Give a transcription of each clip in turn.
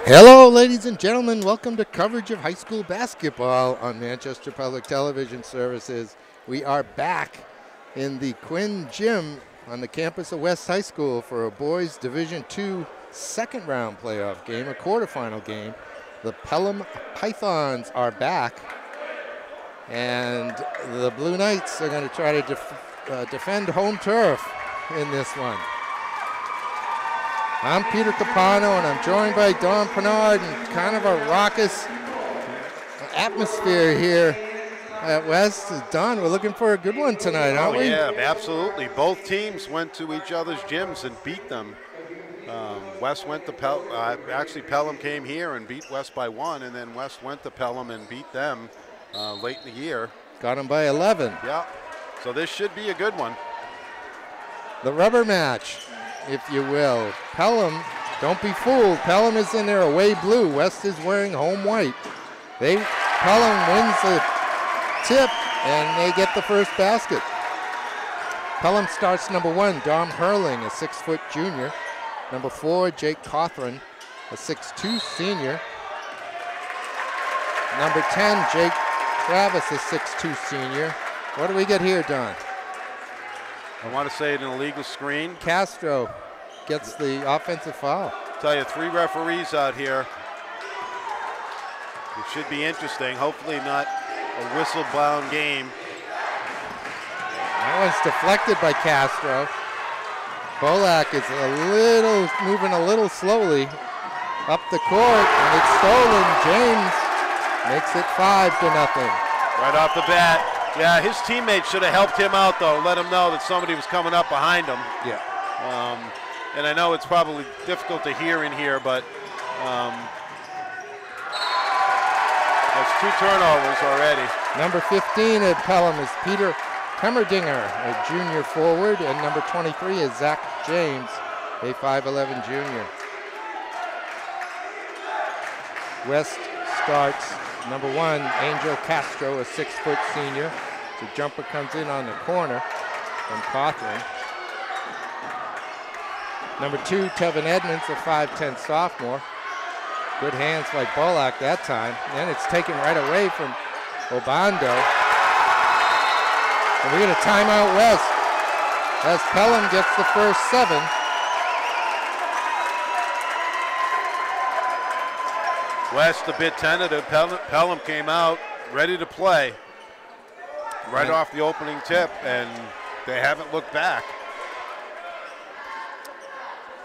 Hello, ladies and gentlemen. Welcome to coverage of high school basketball on Manchester Public Television Services. We are back in the Quinn Gym on the campus of West High School for a boys Division II second round playoff game, a quarterfinal game. The Pelham Pythons are back, and the Blue Knights are going to try to defend home turf in this one. I'm Peter Capano, and I'm joined by Don Pennard, and kind of a raucous atmosphere here at West. Don, we're looking for a good one tonight, aren't we? Yeah, absolutely. Both teams went to each other's gyms and beat them. West went to Pelham came here and beat West by 1, and then West went to Pelham and beat them late in the year. Got them by 11. Yeah, so this should be a good one. The rubber match, if you will. Pelham, don't be fooled. Pelham is in their away blue. West is wearing home white. Pelham wins the tip, and they get the first basket. Pelham starts number 1, Dom Hurling, a 6-foot junior. Number 4, Jake Cothran, a 6'2 senior. Number 10, Jake Travis, a 6'2 senior. What do we get here, Don? I want to say an illegal screen. Castro gets the offensive foul. Tell you, 3 referees out here. It should be interesting. Hopefully not a whistle-bound game. That one's deflected by Castro. Bolak is moving a little slowly up the court, and it's stolen. James makes it 5-0. Right off the bat. Yeah, his teammates should have helped him out, though, let him know that somebody was coming up behind him. Yeah. And I know it's probably difficult to hear in here, but that's 2 turnovers already. Number 15 at Pelham is Peter Hemmerdinger, a junior forward, and number 23 is Zach James, a 5'11 junior. West starts number 1, Angel Castro, a 6-foot senior. The jumper comes in on the corner from Cothran. Number 2, Tevin Edmonds, a 5'10 sophomore. Good hands by Bolak that time. Then it's taken right away from Obando. And we get a timeout West as Pelham gets the first 7. West a bit tentative. Pelham came out ready to play right off the opening tip, and they haven't looked back.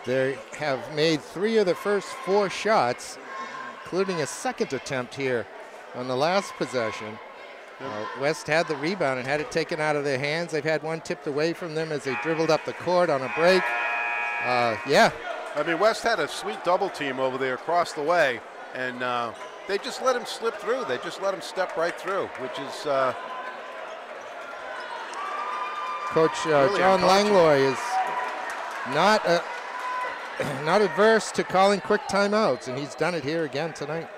They have made 3 of the first 4 shots, including a second attempt here on the last possession. West had the rebound and had it taken out of their hands. They've had one tipped away from them as they dribbled up the court on a break. Yeah. I mean, West had a sweet double team over there across the way, and they just let him slip through. They just let him step right through, which is Coach really John Langlois is not adverse to calling quick timeouts, and he's done it here again tonight.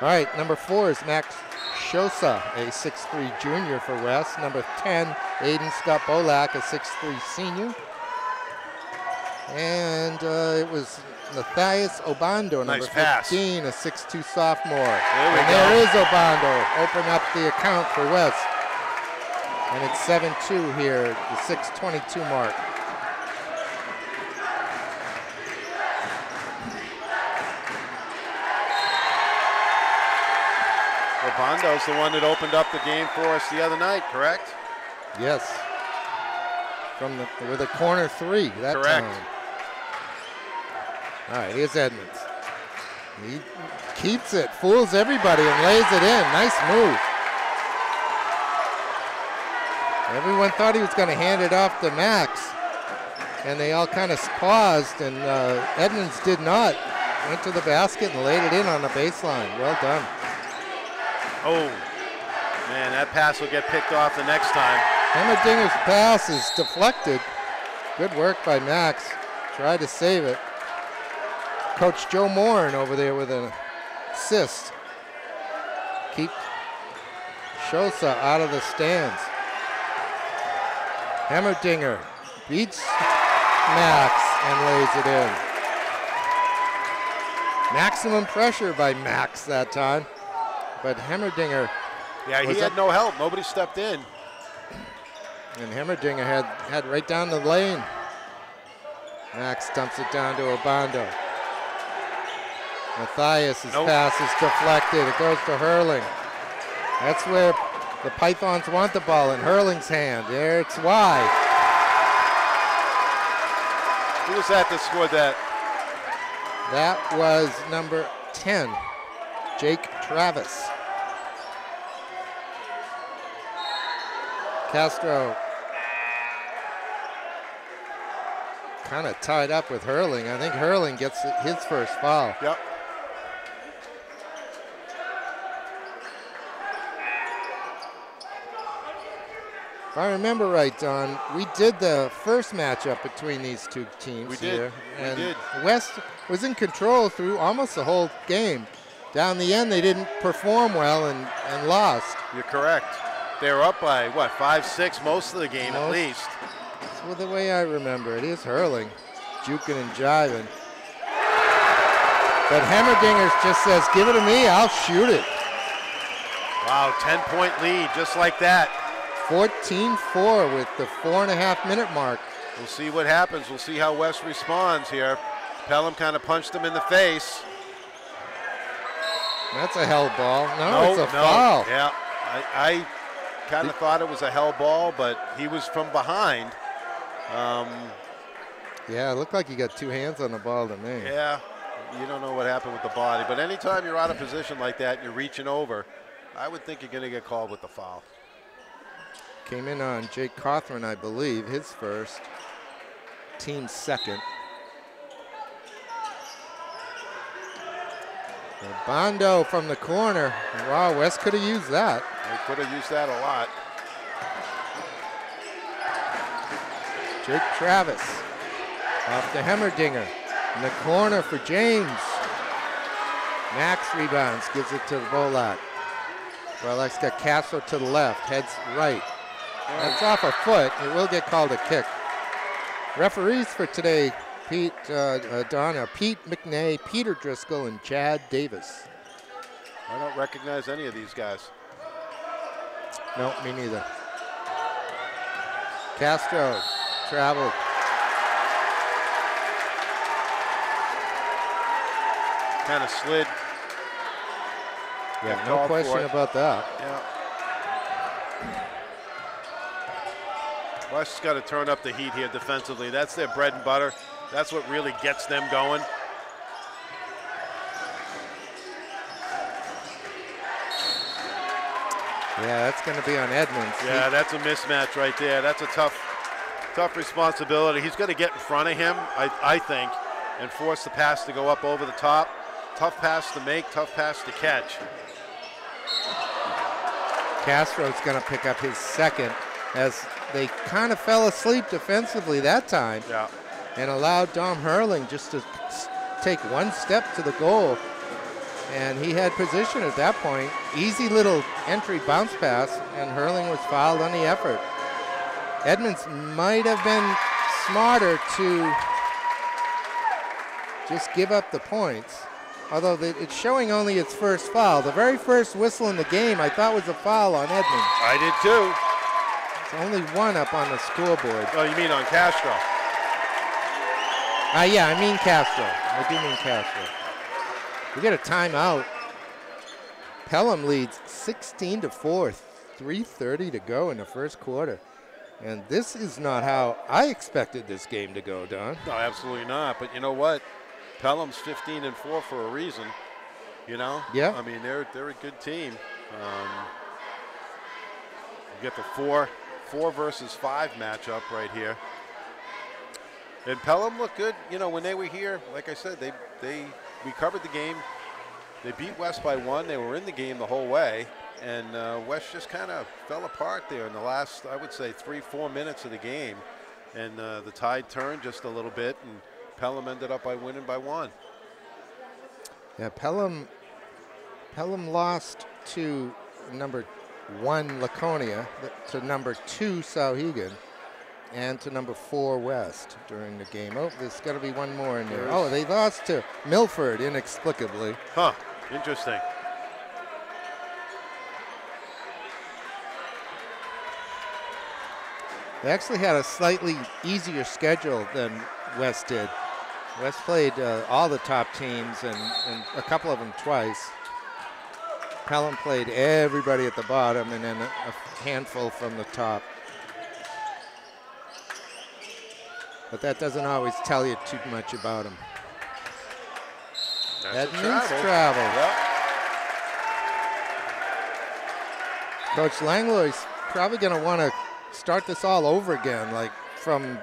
All right, number 4 is Max Shosa, a 6'3 junior for West. Number 10, Aiden Scott Bolak, a 6'3 senior. And it was Matthias Obando, number 15, a 6'2 sophomore. There is Obando, open up the account for West. And it's 7-2 here, the 6:22 mark. Obondo's the one that opened up the game for us the other night, correct? Yes. With a corner 3 that correct. time. All right, here's Edmonds. He keeps it, fools everybody, and lays it in. Nice move. Everyone thought he was going to hand it off to Max, and they all kind of paused, and Edmonds did not. Went to the basket and laid it in on the baseline. Well done. Oh, man, that pass will get picked off the next time. Hemmerdinger's pass is deflected. Good work by Max. Tried to save it. Coach Joe Morin over there with an assist. Keep Shosa out of the stands. Hemmerdinger beats Max and lays it in. Maximum pressure by Max that time. But Hemmerdinger. Yeah, he had no help. Nobody stepped in. And Hemmerdinger had right down the lane. Max dumps it down to Obando. Matthias' pass is deflected. It goes to Hurling. That's where the Pythons want the ball in Hurling's hand. There, it's wide. Who was that scored that? That was number 10, Jake Travis. Castro kind of tied up with Hurling. I think Hurling gets his first foul. Yep. If I remember right, Don, we did the first matchup between these two teams here. We did. West was in control through almost the whole game. Down the end, they didn't perform well and lost. You're correct. They were up by, what, 5-6 most of the game at least. Well, the way I remember it is Hurling, juking and jiving. But Hemmerdinger just says, give it to me, I'll shoot it. Wow, 10-point lead, just like that. 14-4 with the 4.5-minute mark. We'll see what happens. We'll see how West responds here. Pelham kind of punched him in the face. That's a hell ball. No, it's a foul. Yeah, I kind of thought it was a hell ball, but he was from behind. Yeah, it looked like he got two hands on the ball to me. Yeah, you don't know what happened with the body, but anytime you're out of position like that and you're reaching over, I would think you're going to get called with the foul. Came in on Jake Cothran, I believe, his first. Team second. Bondo from the corner. Wow, West could have used that. They could have used that a lot. Jake Travis off to Hemmerdinger. In the corner for James. Max rebounds, gives it to Volak. Volak's got Castro to the left, heads right. That's off a foot. It will get called a kick. Referees for today, Pete McNay, Peter Driscoll, and Chad Davis. I don't recognize any of these guys. No, me neither. Castro traveled. Kind of slid. Yeah, no question about that. Yeah. West's got to turn up the heat here defensively. That's their bread and butter. That's what really gets them going. Yeah, that's going to be on Edmonds. Yeah, that's a mismatch right there. That's a tough responsibility. He's got to get in front of him, I think, and force the pass to go up over the top. Tough pass to make, tough pass to catch. Castro's going to pick up his second as they kind of fell asleep defensively that time. Yeah. And allowed Dom Hurling just to take one step to the goal. And he had position at that point. Easy little entry bounce pass, and Hurling was fouled on the effort. Edmonds might have been smarter to just give up the points, although it's showing only its first foul. The very first whistle in the game I thought was a foul on Edmonds. I did too. It's only one up on the scoreboard. Oh, you mean on Castro? Yeah, I mean Castro. I do mean Castro. We get a timeout. Pelham leads 16-4, 3:30 to go in the first quarter. And this is not how I expected this game to go, Don. No, absolutely not. But you know what? Pelham's 15-4 for a reason. You know? Yeah. I mean, they're a good team. You get the four versus 5 matchup right here. And Pelham looked good. You know, when they were here, like I said, we covered the game. They beat West by 1. They were in the game the whole way. And West just kind of fell apart there in the last, I would say, 3-4 minutes of the game. And the tide turned just a little bit, and Pelham ended up by winning by 1. Yeah, Pelham lost to number 1 Laconia, to number 2 Sauhegan. and to number 4 West during the game. Oh, there's got to be one more in there. Oh, they lost to Milford inexplicably. Huh, interesting. They actually had a slightly easier schedule than West did. West played all the top teams and a couple of them twice. Pelham played everybody at the bottom and then a handful from the top. But that doesn't always tell you too much about them. That means travel. Yep. Coach Langlois probably going to want to start this all over again, like from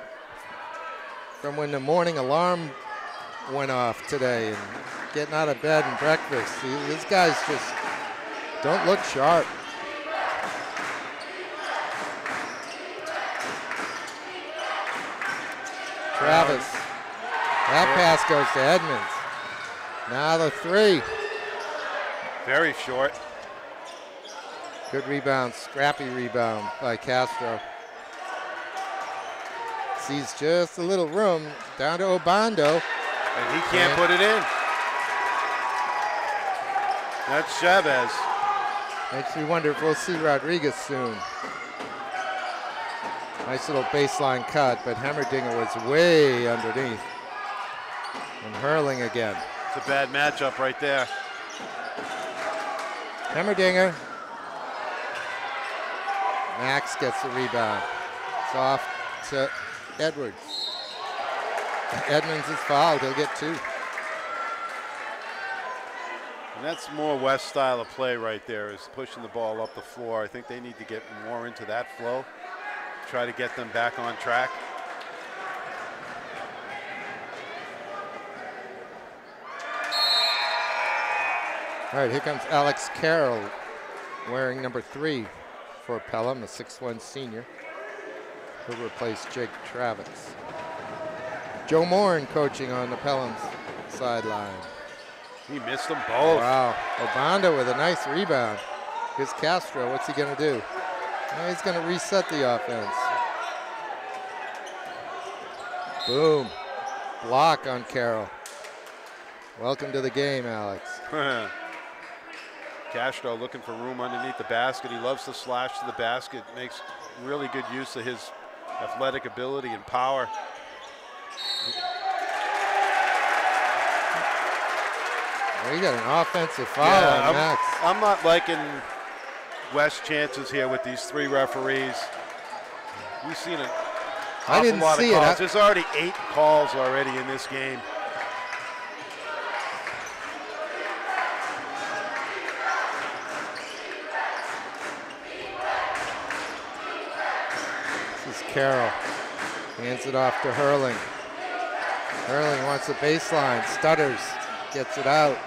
when the morning alarm went off today and getting out of bed and breakfast. These guys just don't look sharp. Travis. That pass goes to Edmonds. Now the 3. Very short. Good rebound, scrappy rebound by Castro. Sees just a little room, down to Obando. And he can't put it in. That's Chavez. Makes me wonder if we'll see Rodriguez soon. Nice little baseline cut, but Hemmerdinger was way underneath. And hurling again. It's a bad matchup right there. Hemmerdinger. Max gets the rebound. It's off to Edwards. Edmonds is fouled. He'll get 2. And that's more West style of play right there, is pushing the ball up the floor. I think they need to get more into that flow. Try to get them back on track. All right, here comes Alex Carroll wearing number 3 for Pelham, a 6'1" senior. He'll replace Jake Travis. Joe Morin coaching on the Pelham's sideline. He missed them both. Wow, Obando with a nice rebound. Here's Castro, what's he gonna do? Now he's gonna reset the offense. Boom, block on Carroll. Welcome to the game, Alex. Castro looking for room underneath the basket. He loves to slash to the basket. Makes really good use of his athletic ability and power. Well, you got an offensive foul on Max. I'm not liking West's chances here with these 3 referees. We've seen an awful lot of calls. There's already 8 calls already in this game. Carroll hands it off to Hurling. Hurling wants the baseline, stutters, gets it out.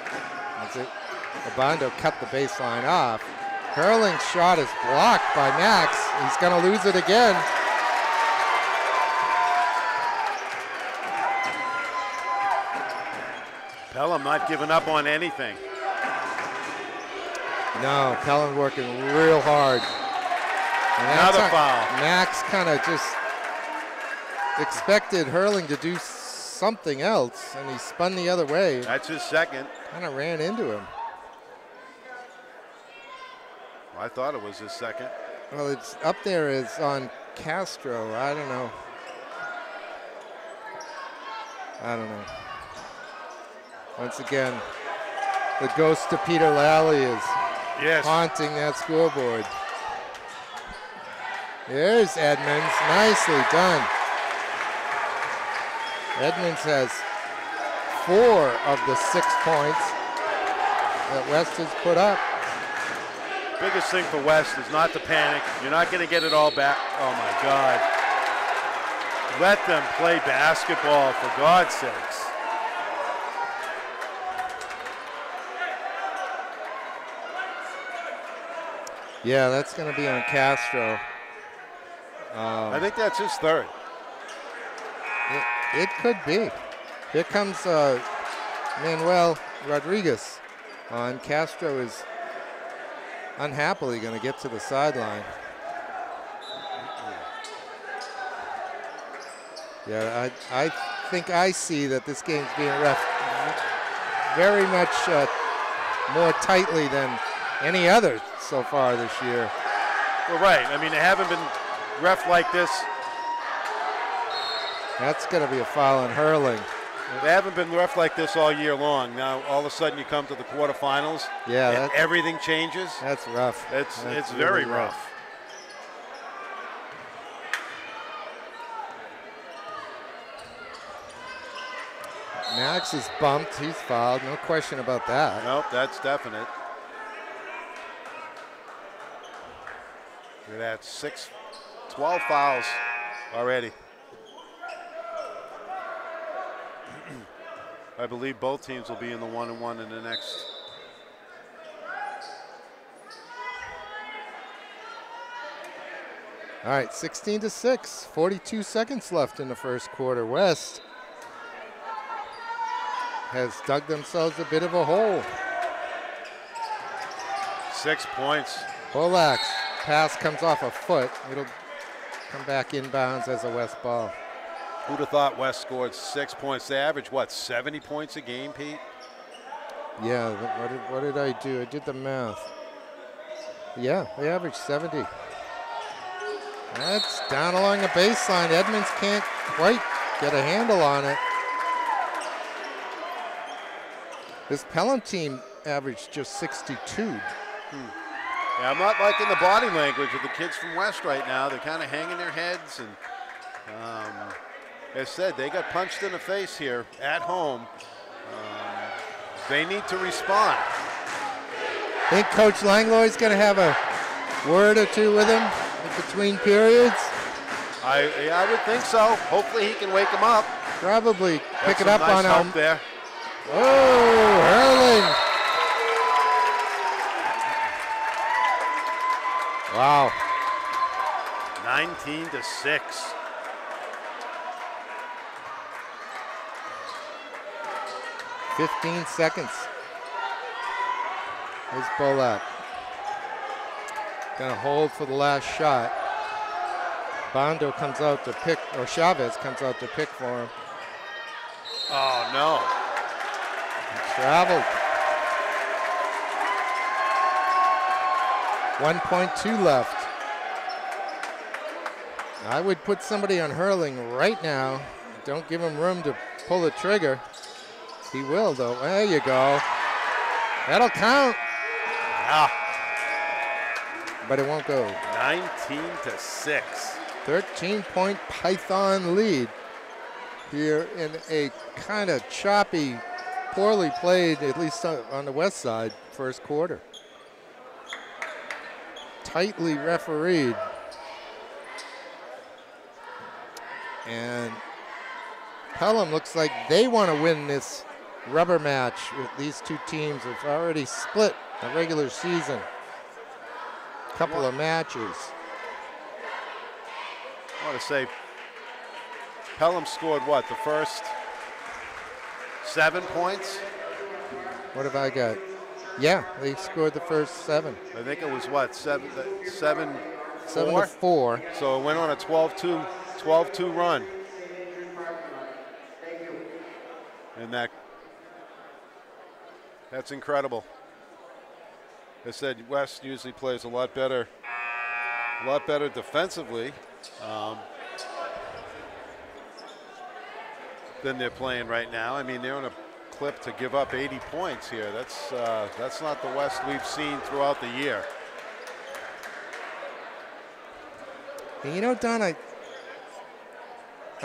Obando cut the baseline off. Hurling's shot is blocked by Max. He's going to lose it again. Pelham not giving up on anything. No, Pelham working real hard. Another foul. Max kind of just expected Hurling to do something else, and he spun the other way. That's his second. Kind of ran into him. Well, I thought it was his second. Well, it's up there is on Castro. I don't know. Once again, the ghost of Peter Lally is haunting that scoreboard. There's Edmonds, nicely done. Edmonds has 4 of the 6 points that West has put up. Biggest thing for West is not to panic. You're not going to get it all back. Oh my God. Let them play basketball, for God's sakes. Yeah, that's going to be on Castro. I think that's his 3rd. It could be. Here comes Manuel Rodriguez on. Castro is unhappily going to get to the sideline. Yeah, I think I see that this game's being ref very much more tightly than any other so far this year. Well, right. I mean, they haven't been ref like this. That's going to be a foul on Hurling. They haven't been ref like this all year long. Now, all of a sudden, you come to the quarterfinals, and everything changes. That's rough. It's really very rough. Max is bumped. He's fouled. No question about that. Nope, that's definite. Look at that, 12 fouls already. I believe both teams will be in the 1-1 in the next. All right, 16-6, 42 seconds left in the first quarter. West has dug themselves a bit of a hole. 6 points. Bolak's pass comes off a foot. It'll come back inbounds as a West ball. Who'd have thought West scored 6 points? They average, what, 70 points a game, Pete? Yeah, what did I do? I did the math. Yeah, they average 70. That's down along the baseline. Edmonds can't quite get a handle on it. This Pelham team averaged just 62. Yeah, I'm not liking the body language of the kids from West right now. They're kind of hanging their heads, and as I said, they got punched in the face here at home. They need to respond. Think Coach Langlois going to have a word or two with him in between periods? I would think so. Hopefully he can wake him up. Probably pick it up nice on him. There. Oh, Hurling. Wow. 19-6. "15 seconds. Here's Bolak. Gonna hold for the last shot. Bondo comes out to pick, or Chavez comes out to pick for him. Oh, no. He traveled. 1.2 left. I would put somebody on Hurling right now. Don't give him room to pull the trigger. He will, though. There you go. That'll count. Ah. But it won't go. 19-6. 13-point Python lead here in a kind of choppy, poorly played, at least on the west side, first quarter. Tightly refereed. And Pelham looks like they want to win this rubber match. These two teams have already split the regular season. Couple of matches. I want to say Pelham scored what, the first 7 points? What have I got? Yeah, they scored the first 7. I think it was what, 7 to 4. So it went on a 12-2 run. And that's incredible. I said West usually plays a lot better defensively than they're playing right now. I mean, they're on a clip to give up 80 points here. That's not the West we've seen throughout the year. And you know, Don, I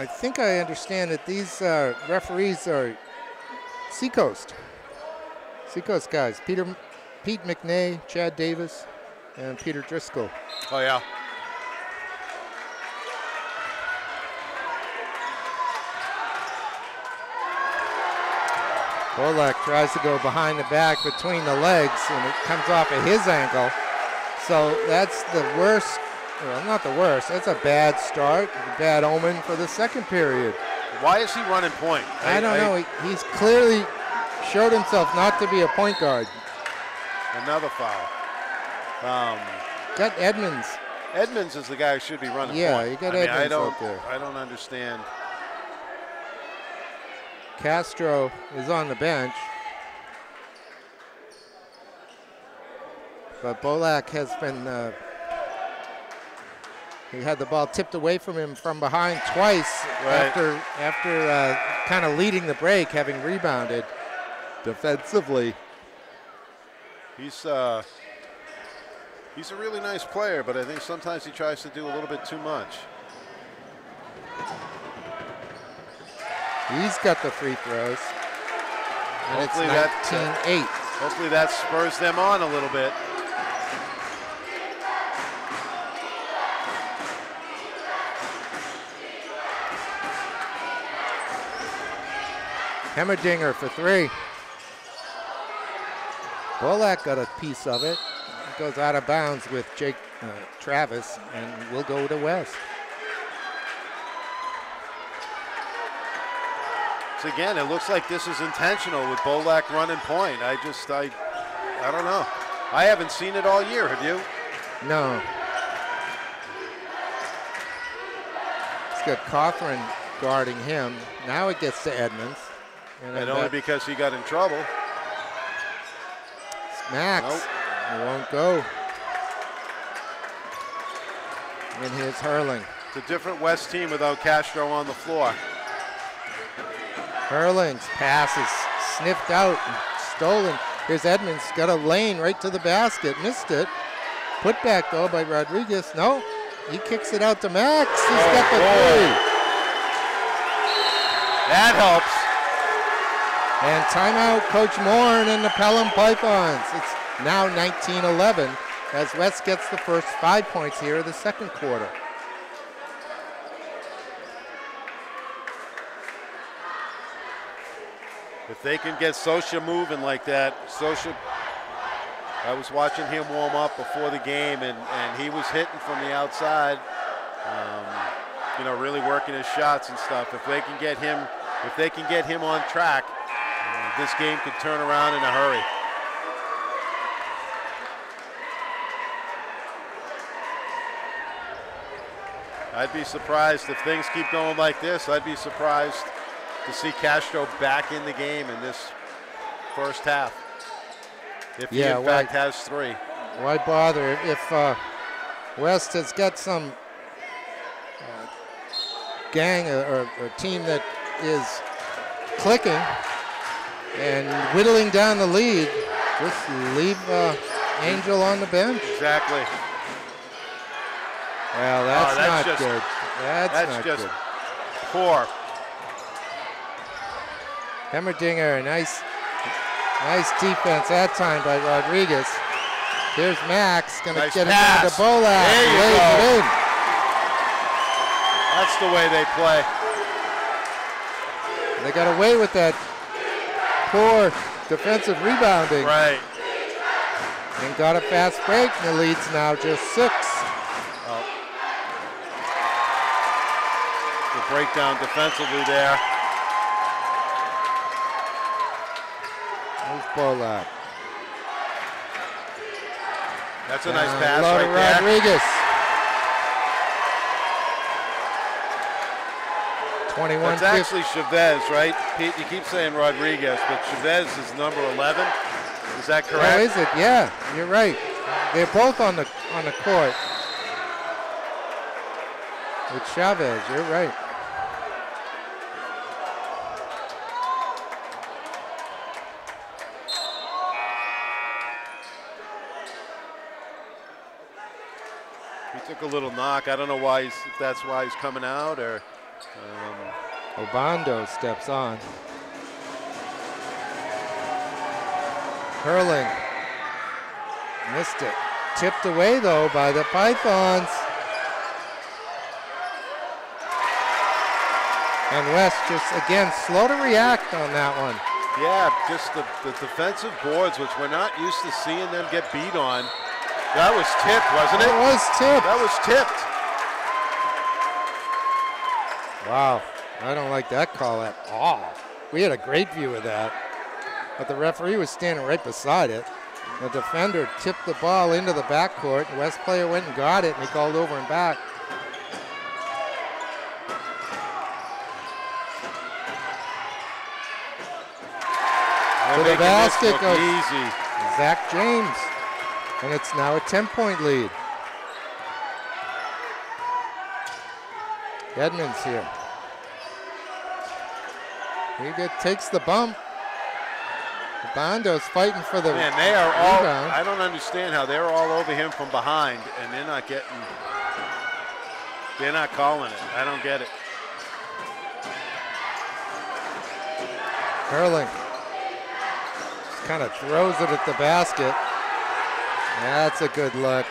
think I understand that these referees are Seacoast guys. Pete McNay, Chad Davis, and Peter Driscoll. Oh, yeah. Bolak tries to go behind the back between the legs, and it comes off of his ankle. So that's the worst, well, not the worst, that's a bad start, a bad omen for the second period. Why is he running point? I don't know. He's clearly showed himself not to be a point guard. Another foul. Got Edmonds. Edmonds is the guy who should be running point. Yeah, you got Edmonds out there. I don't understand. Castro is on the bench. But Bolak has been, he had the ball tipped away from him from behind twice after kind of leading the break, having rebounded defensively. He's a really nice player, but I think sometimes he tries to do a little bit too much. He's got the free throws. And hopefully it's 19-8. Hopefully that spurs them on a little bit. Hemmerdinger for three. Bolak got a piece of it. It goes out of bounds with Jake Travis, and we'll go to West. So again, it looks like this is intentional with Bolak running point. I don't know. I haven't seen it all year, have you? No. He's got Cothran guarding him. Now it gets to Edmonds. And only because he got in trouble. Max, nope. He won't go. And here's Hurling. It's a different West team without Castro on the floor. Hurling's pass is sniffed out and stolen. Here's Edmonds, got a lane right to the basket, missed it. Put back though by Rodriguez. No, he kicks it out to Max. He's got the three. That helps. And timeout, Coach Moore and the Pelham Pythons. It's now 19-11 as West gets the first 5 points here of the second quarter. If they can get Sosha moving like that, Sosha, I was watching him warm up before the game, and he was hitting from the outside, you know, really working his shots and stuff. If they can get him on track, this game could turn around in a hurry. I'd be surprised if things keep going like this. I'd be surprised to see Castro back in the game in this first half. If he in fact has three. Why bother if West has got some gang or team that is clicking and whittling down the lead, just leave Angel on the bench. Exactly. Well, that's not just good. That's not just good. Poor. Hemmerdinger, nice defense that time by Rodriguez. Here's Max, gonna nice get it pass. down to Bolak. There you Lays go. it in. That's the way they play. They got away with that poor defensive rebounding. Right. And got a fast break, and the lead's now just 6. Oh. The breakdown defensively there. There's Bolak. That's a nice pass low to right there. Rodriguez. 21. It's actually Chavez, right? Pete, you keep saying Rodriguez, but Chavez is number 11. Is that correct? Oh, is it? Yeah, you're right. They're both on the court. With Chavez, you're right. He took a little knock. I don't know why if that's why he's coming out or. Obando steps on. Hurling. Missed it. Tipped away though by the Pythons. And West just again slow to react on that one. Yeah, just the defensive boards, which we're not used to seeing them get beat on. That was tipped, wasn't it? It was tipped. That was tipped. Wow, I don't like that call at all. We had a great view of that, but the referee was standing right beside it. The defender tipped the ball into the backcourt. The West player went and got it, and he called over and back. To the basket look goes easy. Zach James. And it's now a 10-point lead. Edmonds here. He takes the bump. Bondo's fighting for the Man, they are all, rebound. I don't understand how they're all over him from behind and they're not calling it. I don't get it. Hurling. Just kind of throws it at the basket. That's a good look.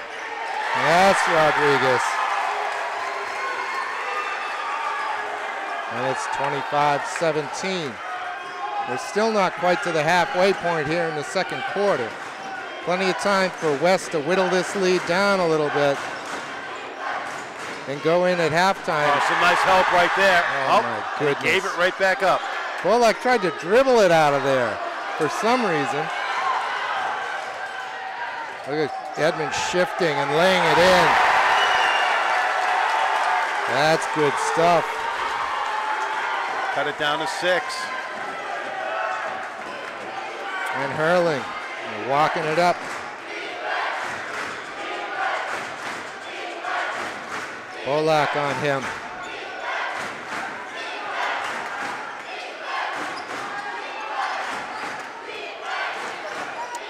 That's Rodriguez. And it's 25-17. We're still not quite to the halfway point here in the second quarter. Plenty of time for West to whittle this lead down a little bit and go in at halftime. Oh, some nice help right there. Oh my goodness. Gave it right back up. Bolak tried to dribble it out of there for some reason. Look at Edmonds shifting and laying it in. That's good stuff. Cut it down to 6. And Hurling walking it up. Bolak on him.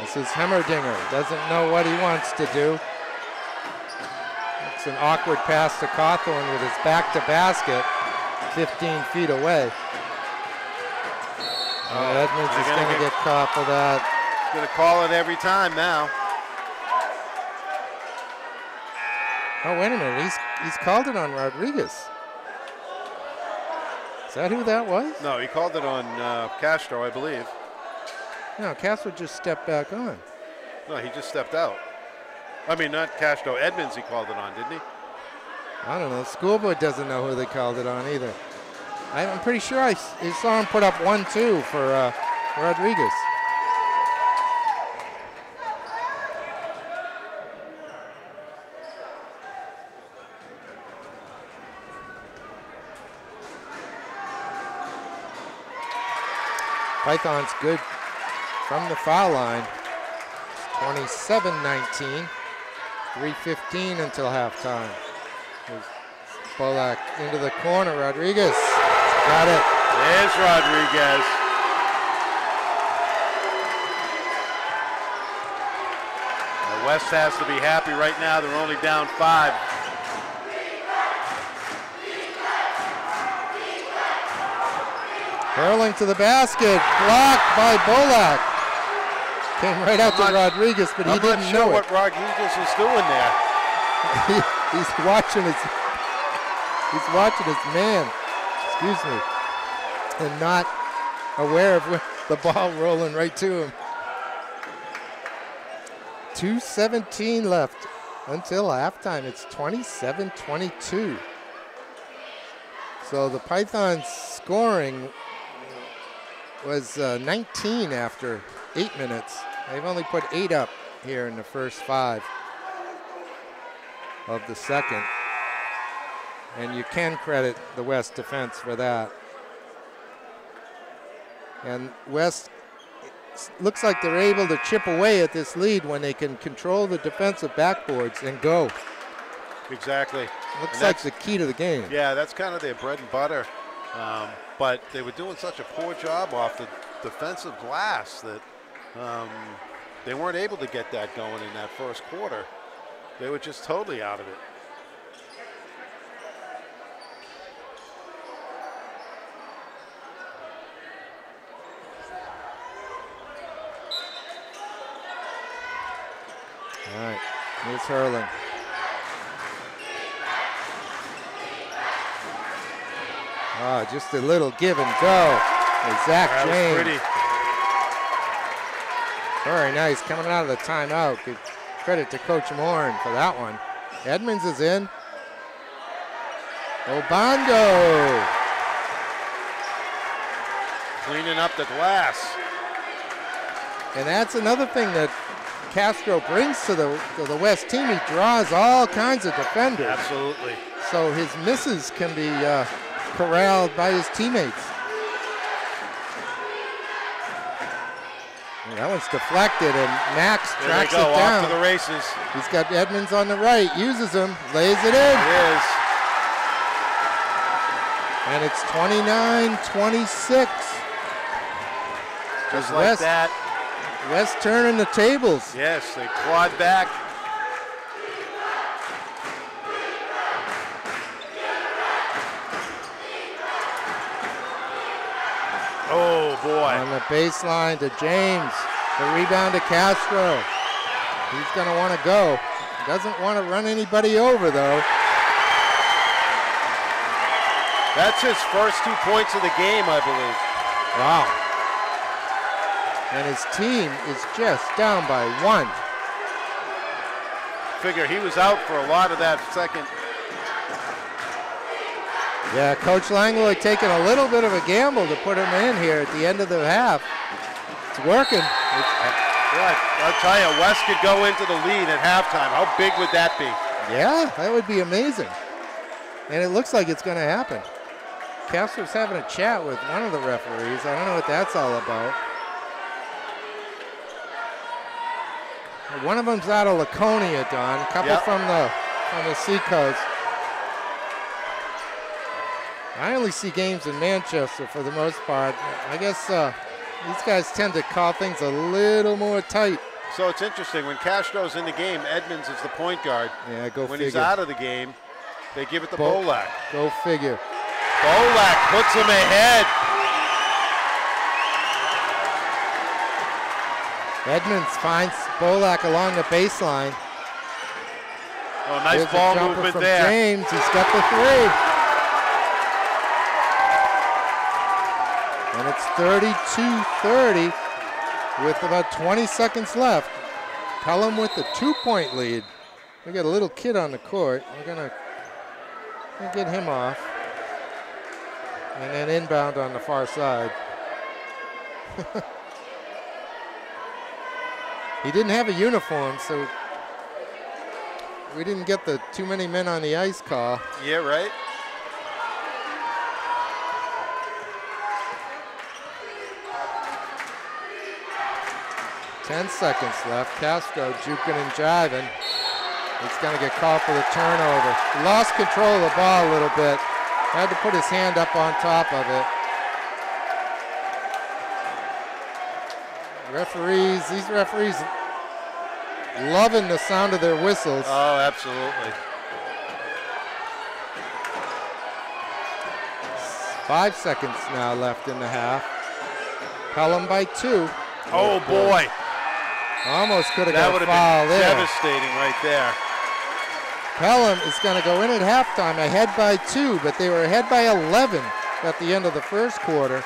This is Hemmerdinger. Doesn't know what he wants to do. It's an awkward pass to Cawthorn with his back to basket, 15 feet away. Edmonds is going to get caught for that. Going to call it every time now. Oh, wait a minute. He's called it on Rodriguez. Is that who that was? No, he called it on Castro, I believe. No, Castro just stepped back on. No, he just stepped out. I mean, not Castro. Edmonds he called it on, didn't he? I don't know. Schoolboy doesn't know who they called it on either. I'm pretty sure I saw him put up 1-2 for Rodriguez. Python's good from the foul line. 27-19. 3:15 until halftime. Bolak into the corner. Rodriguez got it. There's Rodriguez. The West has to be happy right now. They're only down 5. Hurling to the basket, blocked by Bolak. Came right out to Rodriguez, but he didn't know what Rodriguez was doing there. He's watching his man, excuse me, and not aware of the ball rolling right to him. 2:17 left until halftime. It's 27-22. So the Pythons scoring was 19 after 8 minutes. They've only put 8 up here in the first 5 of the second. And you can credit the West defense for that. And West looks like they're able to chip away at this lead when they can control the defensive backboards and go. Exactly. Looks like the key to the game. Yeah, that's kind of their bread and butter. But they were doing such a poor job off the defensive glass that they weren't able to get that going in that first quarter. They were just totally out of it. All right, here's Hurling. Just a little give and go with Zach James. Pretty. Very nice, coming out of the timeout. Good credit to Coach Morin for that one. Edmonds is in. Obando. Cleaning up the glass. And that's another thing that Castro brings to the West team. He draws all kinds of defenders. Absolutely. So his misses can be corralled by his teammates. That one's deflected, and Max tracks it off down. to the races. He's got Edmonds on the right, uses him, lays it in. It is. And it's 29-26. Just like that. West turning the tables. Yes, they clawed back. Oh, boy. On the baseline to James. The rebound to Castro. He's going to want to go. Doesn't want to run anybody over, though. That's his first 2 points of the game, I believe. Wow. And his team is just down by 1. Figure he was out for a lot of that second. Yeah, Coach Langlois taking a little bit of a gamble to put him in here at the end of the half. It's working. I'll tell you, West could go into the lead at halftime. How big would that be? Yeah, that would be amazing. And it looks like it's going to happen. Castro's having a chat with one of the referees. I don't know what that's all about. One of them's out of Laconia, Don. A couple from the Seacoast. I only see games in Manchester for the most part. I guess these guys tend to call things a little more tight. So it's interesting. When Castro's in the game, Edmonds is the point guard. Yeah, go when figure. He's out of the game, they give it to Bolak. Go figure. Bolak puts him ahead. Edmonds finds Bolak along the baseline. Oh, nice There's ball a jumper movement from there. James, he's got the 3. And it's 32-30 with about 20 seconds left. Pelham with the 2-point lead. We got a little kid on the court. We're gonna get him off. And then inbound on the far side. He didn't have a uniform, so we didn't get the too many men on the ice call. Yeah, right. Ten seconds left. Castro juking and jiving. He's going to get called for the turnover. Lost control of the ball a little bit. Had to put his hand up on top of it. These referees loving the sound of their whistles. Oh, absolutely. 5 seconds now left in the half. Pelham by 2. Oh, boy. Almost could have that got a would foul have been there. Devastating right there. Pelham is going to go in at halftime ahead by 2, but they were ahead by 11 at the end of the first quarter.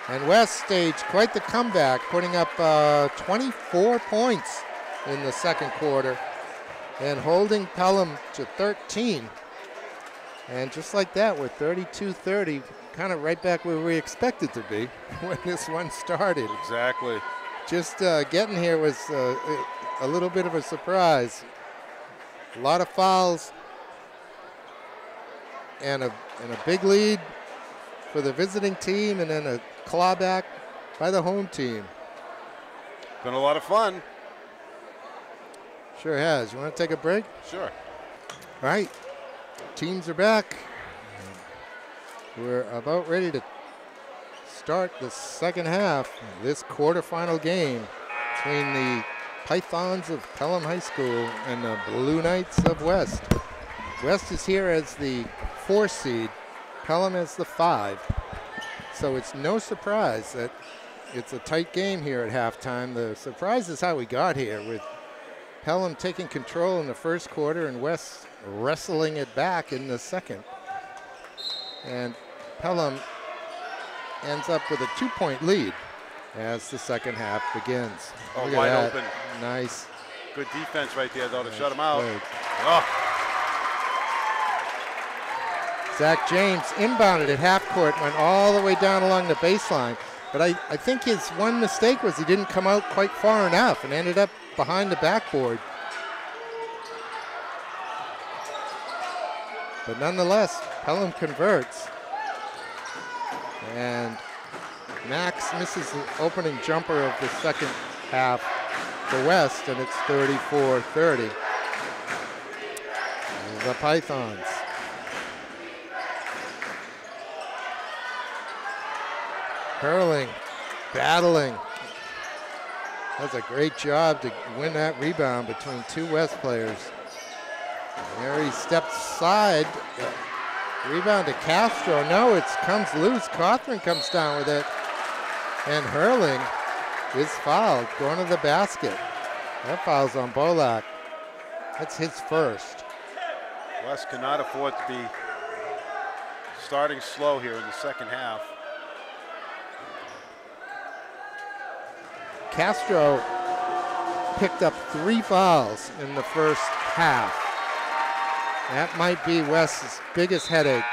And West staged quite the comeback, putting up 24 points in the second quarter and holding Pelham to 13. And just like that, we're 32-30, kind of right back where we expected to be when this one started. Exactly. Just getting here was a little bit of a surprise. A lot of fouls and a big lead for the visiting team, and then a clawback by the home team. Been a lot of fun. Sure has. You want to take a break? Sure. All right. Teams are back. We're about ready to start the second half of this quarterfinal game between the Pythons of Pelham High School and the Blue Knights of West. West is here as the 4 seed, Pelham as the 5. So it's no surprise that it's a tight game here at halftime. The surprise is how we got here, with Pelham taking control in the first quarter and West wrestling it back in the second. And Pelham ends up with a 2-point lead as the second half begins. Oh, Look at wide that. open. Nice. Good defense right there, though, to shut him out. Good. Oh. Zach James inbounded at half court, went all the way down along the baseline. But I think his one mistake was he didn't come out quite far enough and ended up behind the backboard. But nonetheless, Pelham converts. And Max misses the opening jumper of the second half for West, and it's 34-30. The Pythons. Hurling, battling. Does a great job to win that rebound between two West players. There he steps aside. Rebound to Castro. No, it comes loose. Cothran comes down with it. And Hurling is fouled, going to the basket. That foul's on Bolak. That's his first. West cannot afford to be starting slow here in the second half. Castro picked up 3 fouls in the first half. That might be West's biggest headache.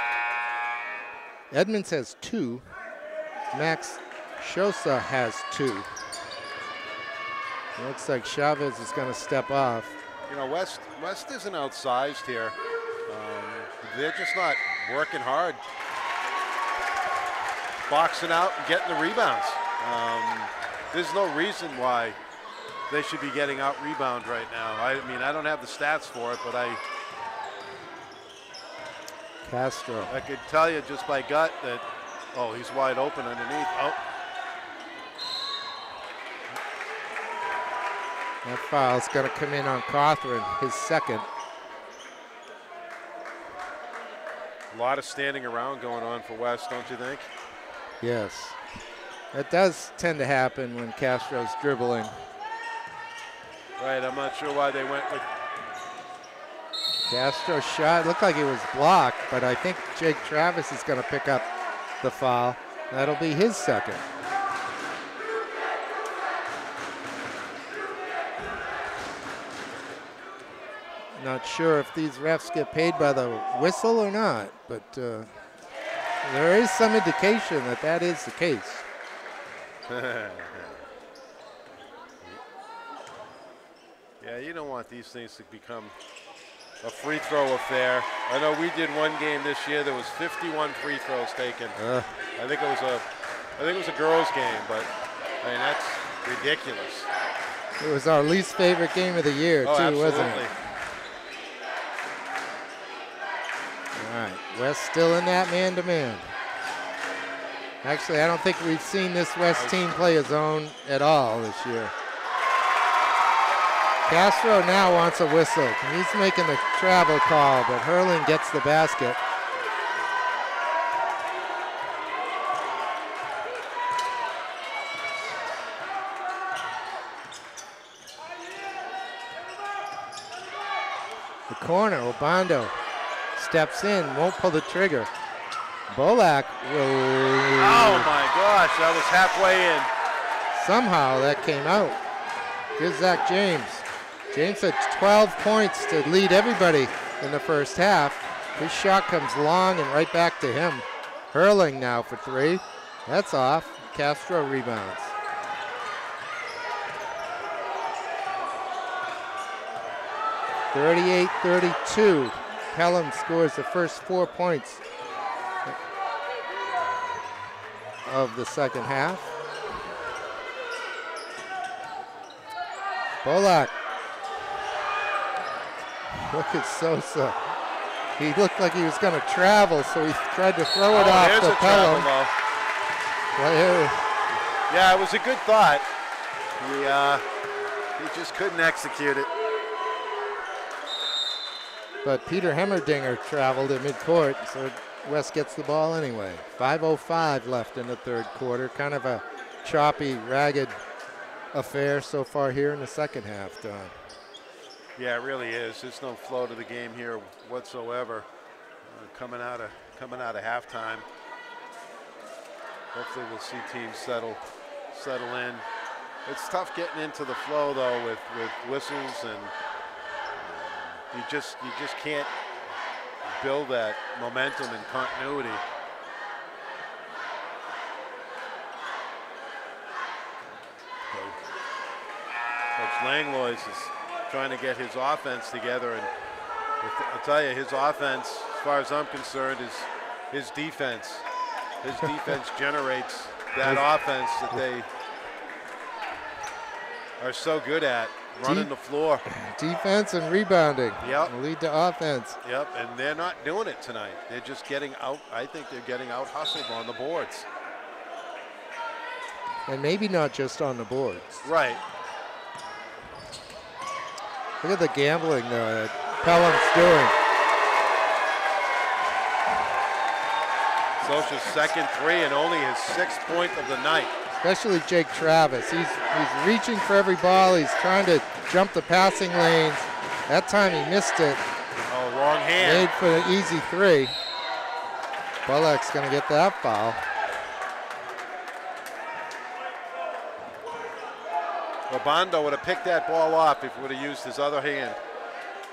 Edmonds has 2. Max Shosa has 2. It looks like Chavez is going to step off. You know, West isn't outsized here. They're just not working hard, boxing out and getting the rebounds. There's no reason why they should be getting out rebound right now. I mean, I don't have the stats for it, but Castro. I could tell you just by gut that, oh, he's wide open underneath. Oh. That foul's going to come in on Cothran, his second. A lot of standing around going on for West, don't you think? Yes. That does tend to happen when Castro's dribbling. Right, I'm not sure why they went with. Castro's shot looked like it was blocked, but I think Jake Travis is going to pick up the foul. That'll be his second. Not sure if these refs get paid by the whistle or not, but there is some indication that that is the case. Yeah, you don't want these things to become a free throw affair. I know we did one game this year. There was 51 free throws taken. I think it was a girls' game, but I mean that's ridiculous. It was our least favorite game of the year, too, absolutely. wasn't it? All right, West still in that man-to-man. Actually, I don't think we've seen this West team play a zone at all this year. Castro now wants a whistle. He's making the travel call, but Hurling gets the basket. The corner, Obando steps in, won't pull the trigger. Bolak will. Oh my gosh, that was halfway in. Somehow that came out. Here's Zach James. James had 12 points to lead everybody in the first half. His shot comes long and right back to him. Hurling now for 3. That's off. Castro rebounds. (38-32). Pelham scores the first 4 points of the second half. Bolak. Look at Sosa. He looked like he was going to travel, so he tried to throw it off the Pelham. Yeah, it was a good thought. He just couldn't execute it. But Peter Hemmerdinger traveled at midcourt, so West gets the ball anyway. 5:05 left in the third quarter. Kind of a choppy, ragged affair so far here in the second half, Don. Yeah, it really is. There's no flow to the game here whatsoever. Coming out of halftime. Hopefully we'll see teams settle in. It's tough getting into the flow though with whistles, and you just can't build that momentum and continuity. Coach Langlois is trying to get his offense together, and I'll tell you, his offense, as far as I'm concerned, is his defense. His defense generates that offense that they are so good at, running the floor. Defense and rebounding. Yep. Will lead to offense. Yep, and they're not doing it tonight. They're just getting out. I think they're getting out hustled on the boards. And maybe not just on the boards. Right. Look at the gambling though that Pelham's doing. Socha's second three and only his 6th point of the night. Especially Jake Travis. He's reaching for every ball. He's trying to jump the passing lanes. That time he missed it. Oh, wrong hand. Made for an easy 3. Bullock's going to get that foul. Obando would have picked that ball off if he would have used his other hand.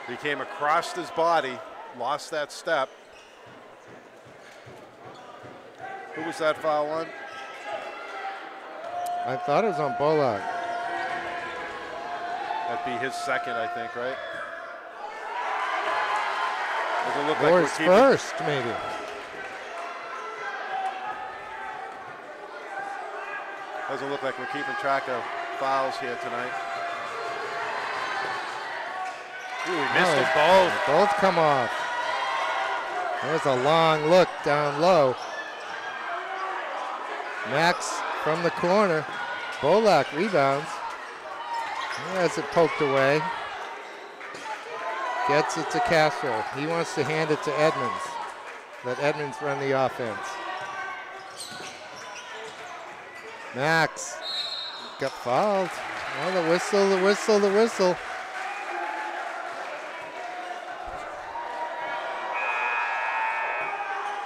He came across his body, lost that step. Who was that foul on? I thought it was on Bullock. That'd be his second, I think, right? Doesn't look Or like his first, maybe. Doesn't look like we're keeping track of fouls here tonight. Ooh, we missed them both. Both come off. There's a long look down low. Max from the corner. Bolak rebounds. He has it poked away. Gets it to Castro. He wants to hand it to Edmonds. Let Edmonds run the offense. Max got fouled. Oh, the whistle, the whistle, the whistle.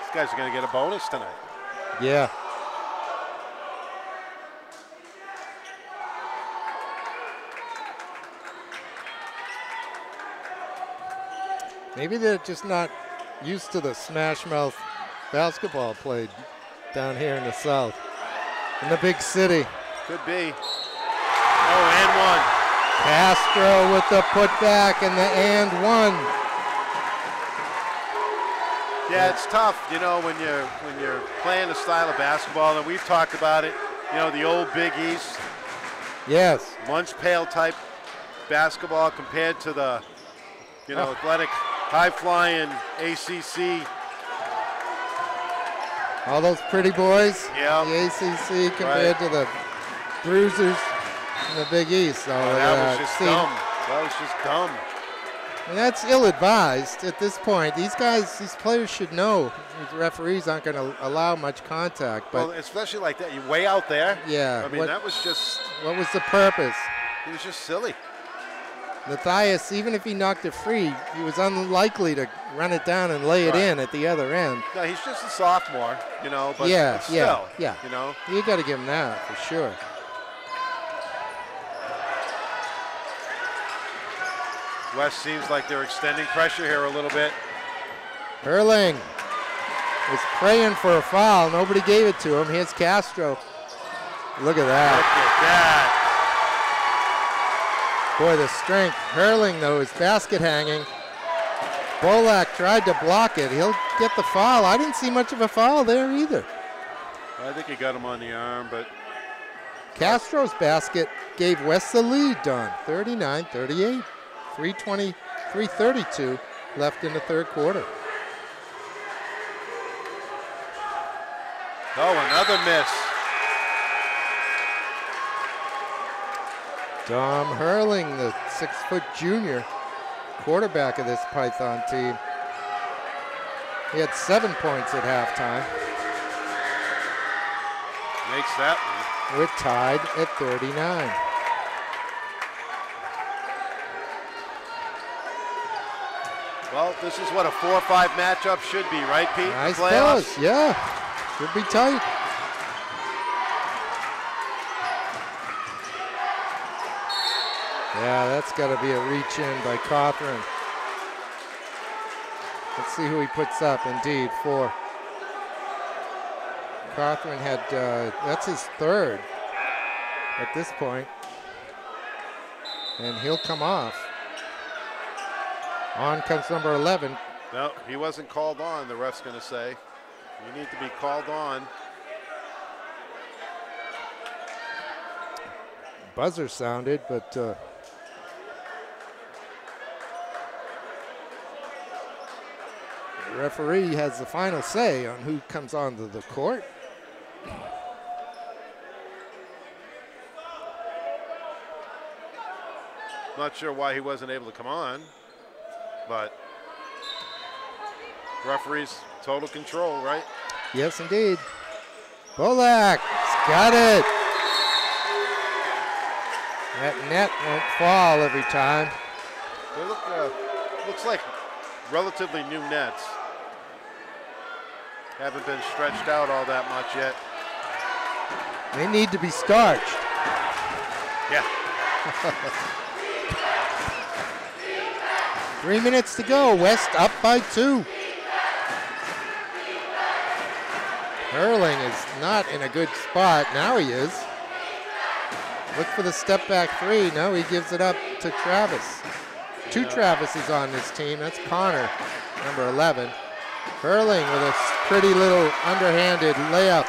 These guys are going to get a bonus tonight. Yeah. Maybe they're just not used to the smash mouth basketball played down here in the South, in the big city. Could be. Oh, and one. Castro with the putback and the and one. Yeah, it's tough, you know, when you're playing a style of basketball, and we've talked about it. You know, the old Big East. Yes. Lunch pail type basketball compared to the, you know, athletic, high-flying ACC. All those pretty boys. Yeah. The ACC compared to the bruisers in the Big East. So that was just dumb. That was just dumb. And that's ill-advised at this point. These guys, these players should know the referees aren't going to allow much contact. But well, especially like that, you're way out there. Yeah. I mean, that was just. What was the purpose? It was just silly. Matthias, even if he knocked it free, he was unlikely to run it down and lay it in at the other end. No, he's just a sophomore, you know, but still, yeah. You know. You got to give him that for sure. West seems like they're extending pressure here a little bit. Hurling was praying for a foul. Nobody gave it to him. Here's Castro. Look at that. Look at that. Boy, the strength. Hurling, though, is basket hanging. Bolak tried to block it. He'll get the foul. I didn't see much of a foul there either. I think he got him on the arm, but. Castro's basket gave West the lead, Don. 39-38. 3:32 left in the third quarter. Oh, another miss. Dom Hurling, the 6-foot junior quarterback of this Python team. He had 7 points at halftime. Makes that one. We're tied at 39. Well, this is what a 4-5 matchup should be, right, Pete? I suppose, yeah. Should be tight. Yeah, that's got to be a reach in by Cawthron. Let's see who he puts up. Indeed, 4. Cawthron had, that's his third at this point. And he'll come off. On comes number 11. No, he wasn't called on, the ref's going to say. You need to be called on. buzzer sounded, but the referee has the final say on who comes onto the court. Not sure why he wasn't able to come on, but referee's total control, right? Yes, indeed. Bolak's got it. That net won't fall every time. They look, looks like relatively new nets. Haven't been stretched out all that much yet. They need to be starched. Yeah. 3 minutes to go. West up by 2. Hurling is not in a good spot. Now he is. Look for the step back 3. No, he gives it up to Travis. 2 Travises on this team. That's Connor, number 11. Hurling with a pretty little underhanded layup.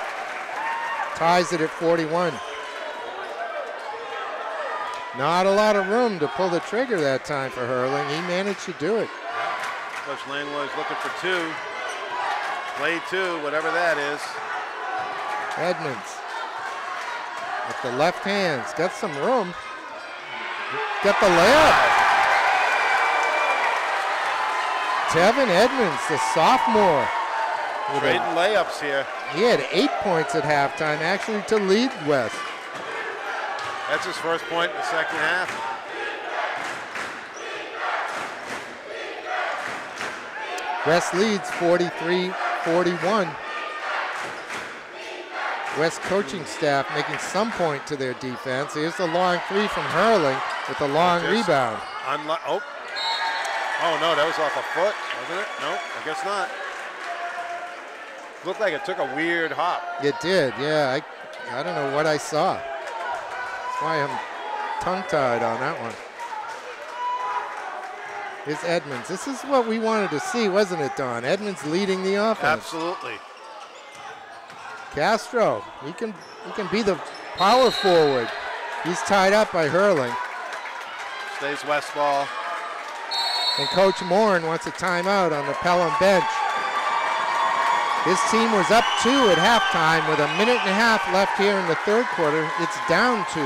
Ties it at 41. Not a lot of room to pull the trigger that time for Hurling. He managed to do it. Coach Langlois looking for 2. Play 2, whatever that is. Edmonds with the left hands, got some room. Got the layup. Tevin Edmonds, the sophomore. Trading layups here. He had 8 points at halftime, actually, to lead West. That's his first point in the second half. West leads 43-41. West coaching staff making some point to their defense. Here's the long 3 from Hurling with a long rebound. Oh no, that was off a foot, wasn't it? No, I guess not. Looked like it took a weird hop. It did, yeah. I don't know what I saw. That's why I'm tongue-tied on that one. Here's Edmonds. This is what we wanted to see, wasn't it, Don? Edmonds leading the offense. Absolutely. Castro, he can be the power forward. He's tied up by Hurling. Stays West ball. And Coach Morin wants a timeout on the Pelham bench. His team was up 2 at halftime with a minute and a half left here in the third quarter. It's down 2.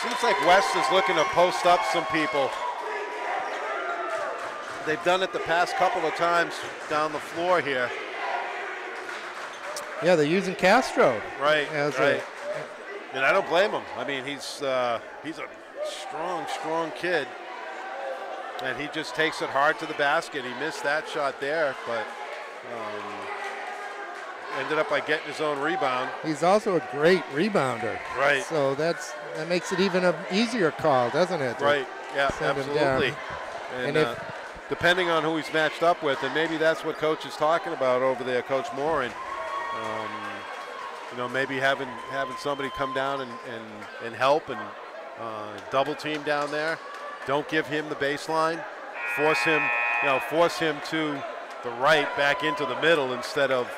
Seems like West is looking to post up some people. They've done it the past couple of times down the floor here. Yeah, they're using Castro. Right, right. And I don't blame him. I mean, he's a strong kid. And he just takes it hard to the basket. He missed that shot there, but ended up by getting his own rebound. He's also a great rebounder. Right. So that makes it even an easier call, doesn't it? Right, yeah, absolutely. And depending on who he's matched up with, and maybe that's what Coach is talking about over there, Coach Morin. Maybe having somebody come down and help and double team down there. Don't give him the baseline. Force him to the right, back into the middle instead of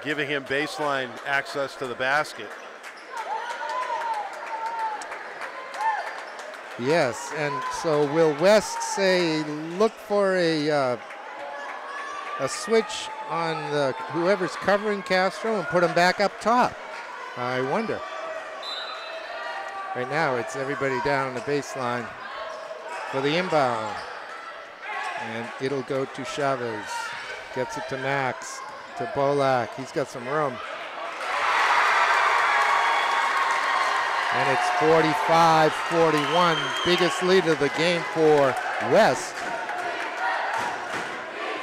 giving him baseline access to the basket. Yes, and so will West say look for a switch on whoever's covering Castro and put him back up top? I wonder. Right now it's everybody down on the baseline for the inbound. And it'll go to Chavez. Gets it to Max, to Bolak. He's got some room. And it's 45-41, biggest lead of the game for West.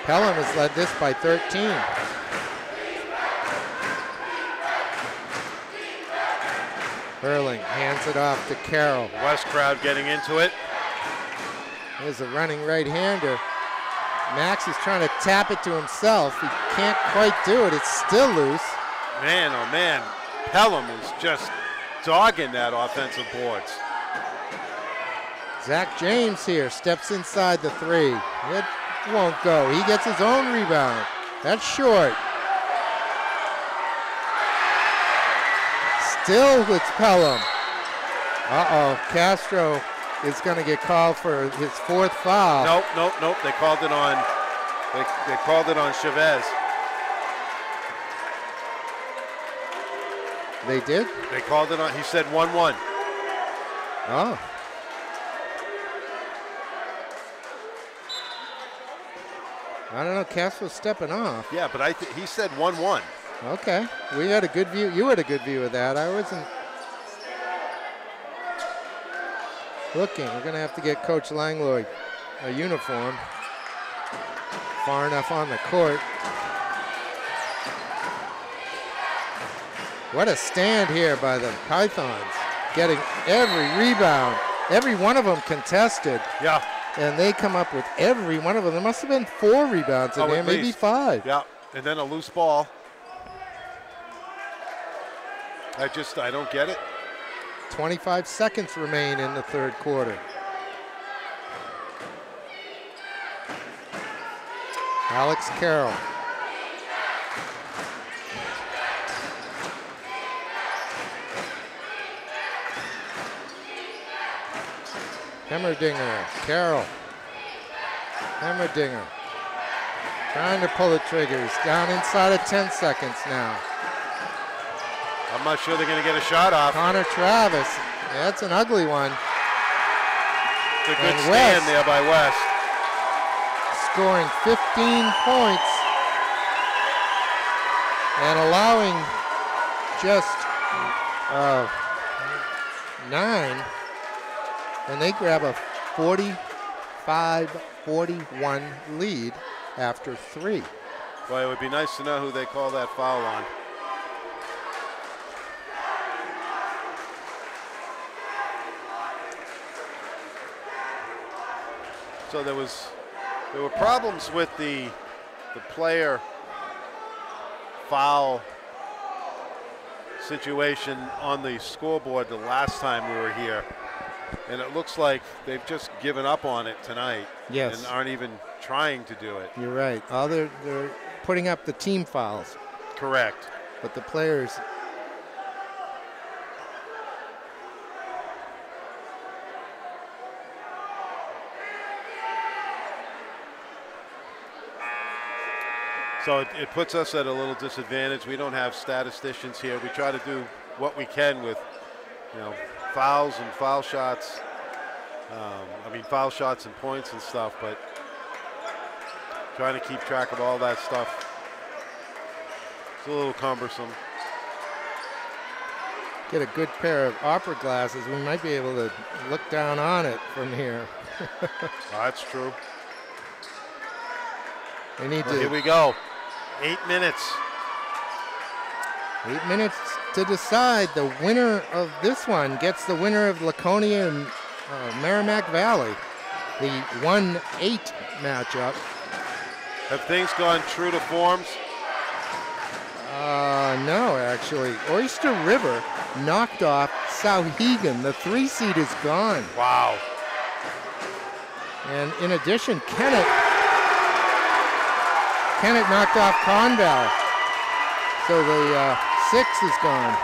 Pelham has led this by 13. Hurling hands it off to Carroll. West crowd getting into it. There's a running right-hander. Max is trying to tap it to himself. He can't quite do it. It's still loose. Man, oh man, Pelham is just dogging that offensive boards. Zach James here steps inside the 3. It won't go. He gets his own rebound. That's short. Still it's Pelham. Uh-oh, Castro is going to get called for his 4th foul. Nope. They called it on. They called it on Chavez. They did? They called it on. He said 1-1. Oh. I don't know. Castro's stepping off. Yeah, but he said 1-1. Okay. We had a good view. You had a good view of that. I wasn't looking. We're going to have to get Coach Langlois a uniform. Far enough on the court. What a stand here by the Pythons. Getting every rebound. Every one of them contested. Yeah. And they come up with every one of them. There must have been 4 rebounds in there, maybe 5. Yeah, and then a loose ball. I don't get it. 25 seconds remain in the 3rd quarter. Alex Carroll. Hemmerdinger, Carroll. Hemmerdinger. Trying to pull the triggers. Down inside of 10 seconds now. I'm not sure they're going to get a shot off. Connor Travis. Yeah, that's an ugly one. It's a good stand there by West. Scoring 15 points and allowing just 9. And they grab a 45-41 lead after 3. Boy, it would be nice to know who they call that foul on. So there were problems with the player foul situation on the scoreboard the last time we were here. And it looks like they've just given up on it tonight. Yes. And aren't even trying to do it. You're right. They're putting up the team fouls. Correct. But the players. So it puts us at a little disadvantage. We don't have statisticians here. We try to do what we can with, fouls and foul shots. Foul shots and points and stuff, but trying to keep track of all that stuff, it's a little cumbersome. Get a good pair of opera glasses. We might be able to look down on it from here. That's true. We need to. Here we go. 8 minutes. 8 minutes to decide. The winner of this one gets the winner of Laconia and Merrimack Valley, the 1-8 matchup. Have things gone true to forms? No, actually. Oyster River knocked off Sauhegan. The 3 seed is gone. Wow. And in addition, Kennett knocked off Conval. So the 6 is gone.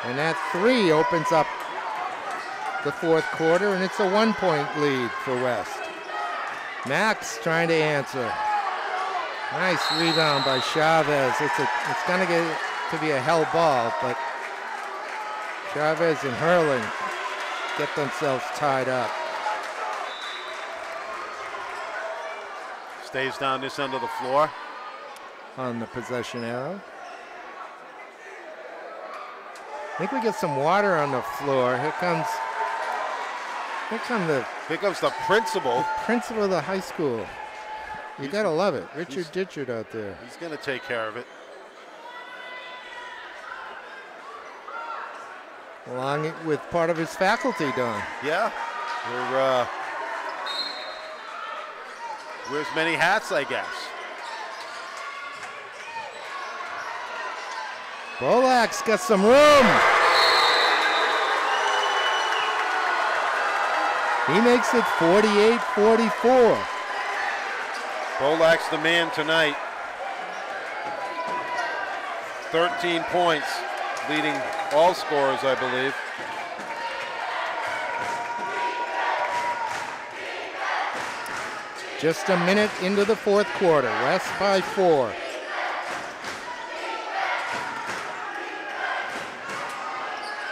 And that 3 opens up the 4th quarter, and it's a 1-point lead for West. Max trying to answer. Nice rebound by Chavez. It's going to get to be a hell ball, but Chavez and Hurling get themselves tied up. Stays down this end of the floor. On the possession arrow. I think we get some water on the floor. Here comes the principal. Principal of the high school. You gotta love it. Richard Ditchard out there. He's gonna take care of it. Along with part of his faculty, Don. Yeah. Wears many hats, I guess. Bolak's got some room. He makes it 48-44. Bolak's the man tonight. 13 points. leading all scorers, I believe. Just a minute into the fourth quarter. West by 4.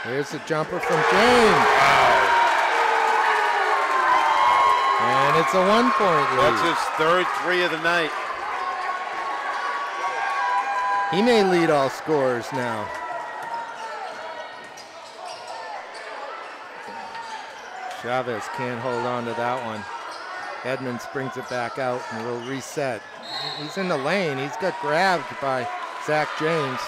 Here's a jumper from James. And it's a 1-point lead. That's his third 3 of the night. He may lead all scorers now. Chavez can't hold on to that one. Edmonds brings it back out and will reset. He's in the lane. He's got grabbed by Zach James.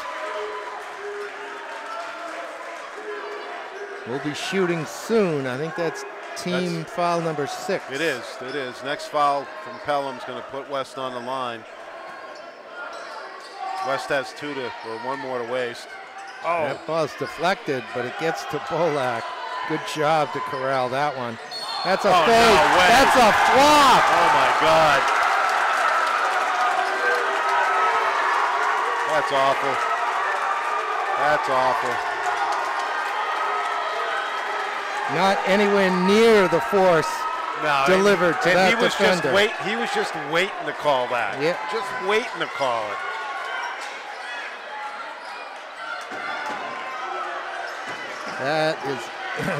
We'll be shooting soon. I think that's team foul number 6. It is. It is. Next foul from Pelham's going to put West on the line. West has 1 more to waste. Oh. That ball's deflected, but it gets to Bolak. Good job to corral that one. That's a fake. No way. That's a flop. Oh my God. That's awful. That's awful. Not anywhere near the force delivered to that defender. He was just waiting to call that. Yeah. Just waiting to call it. That is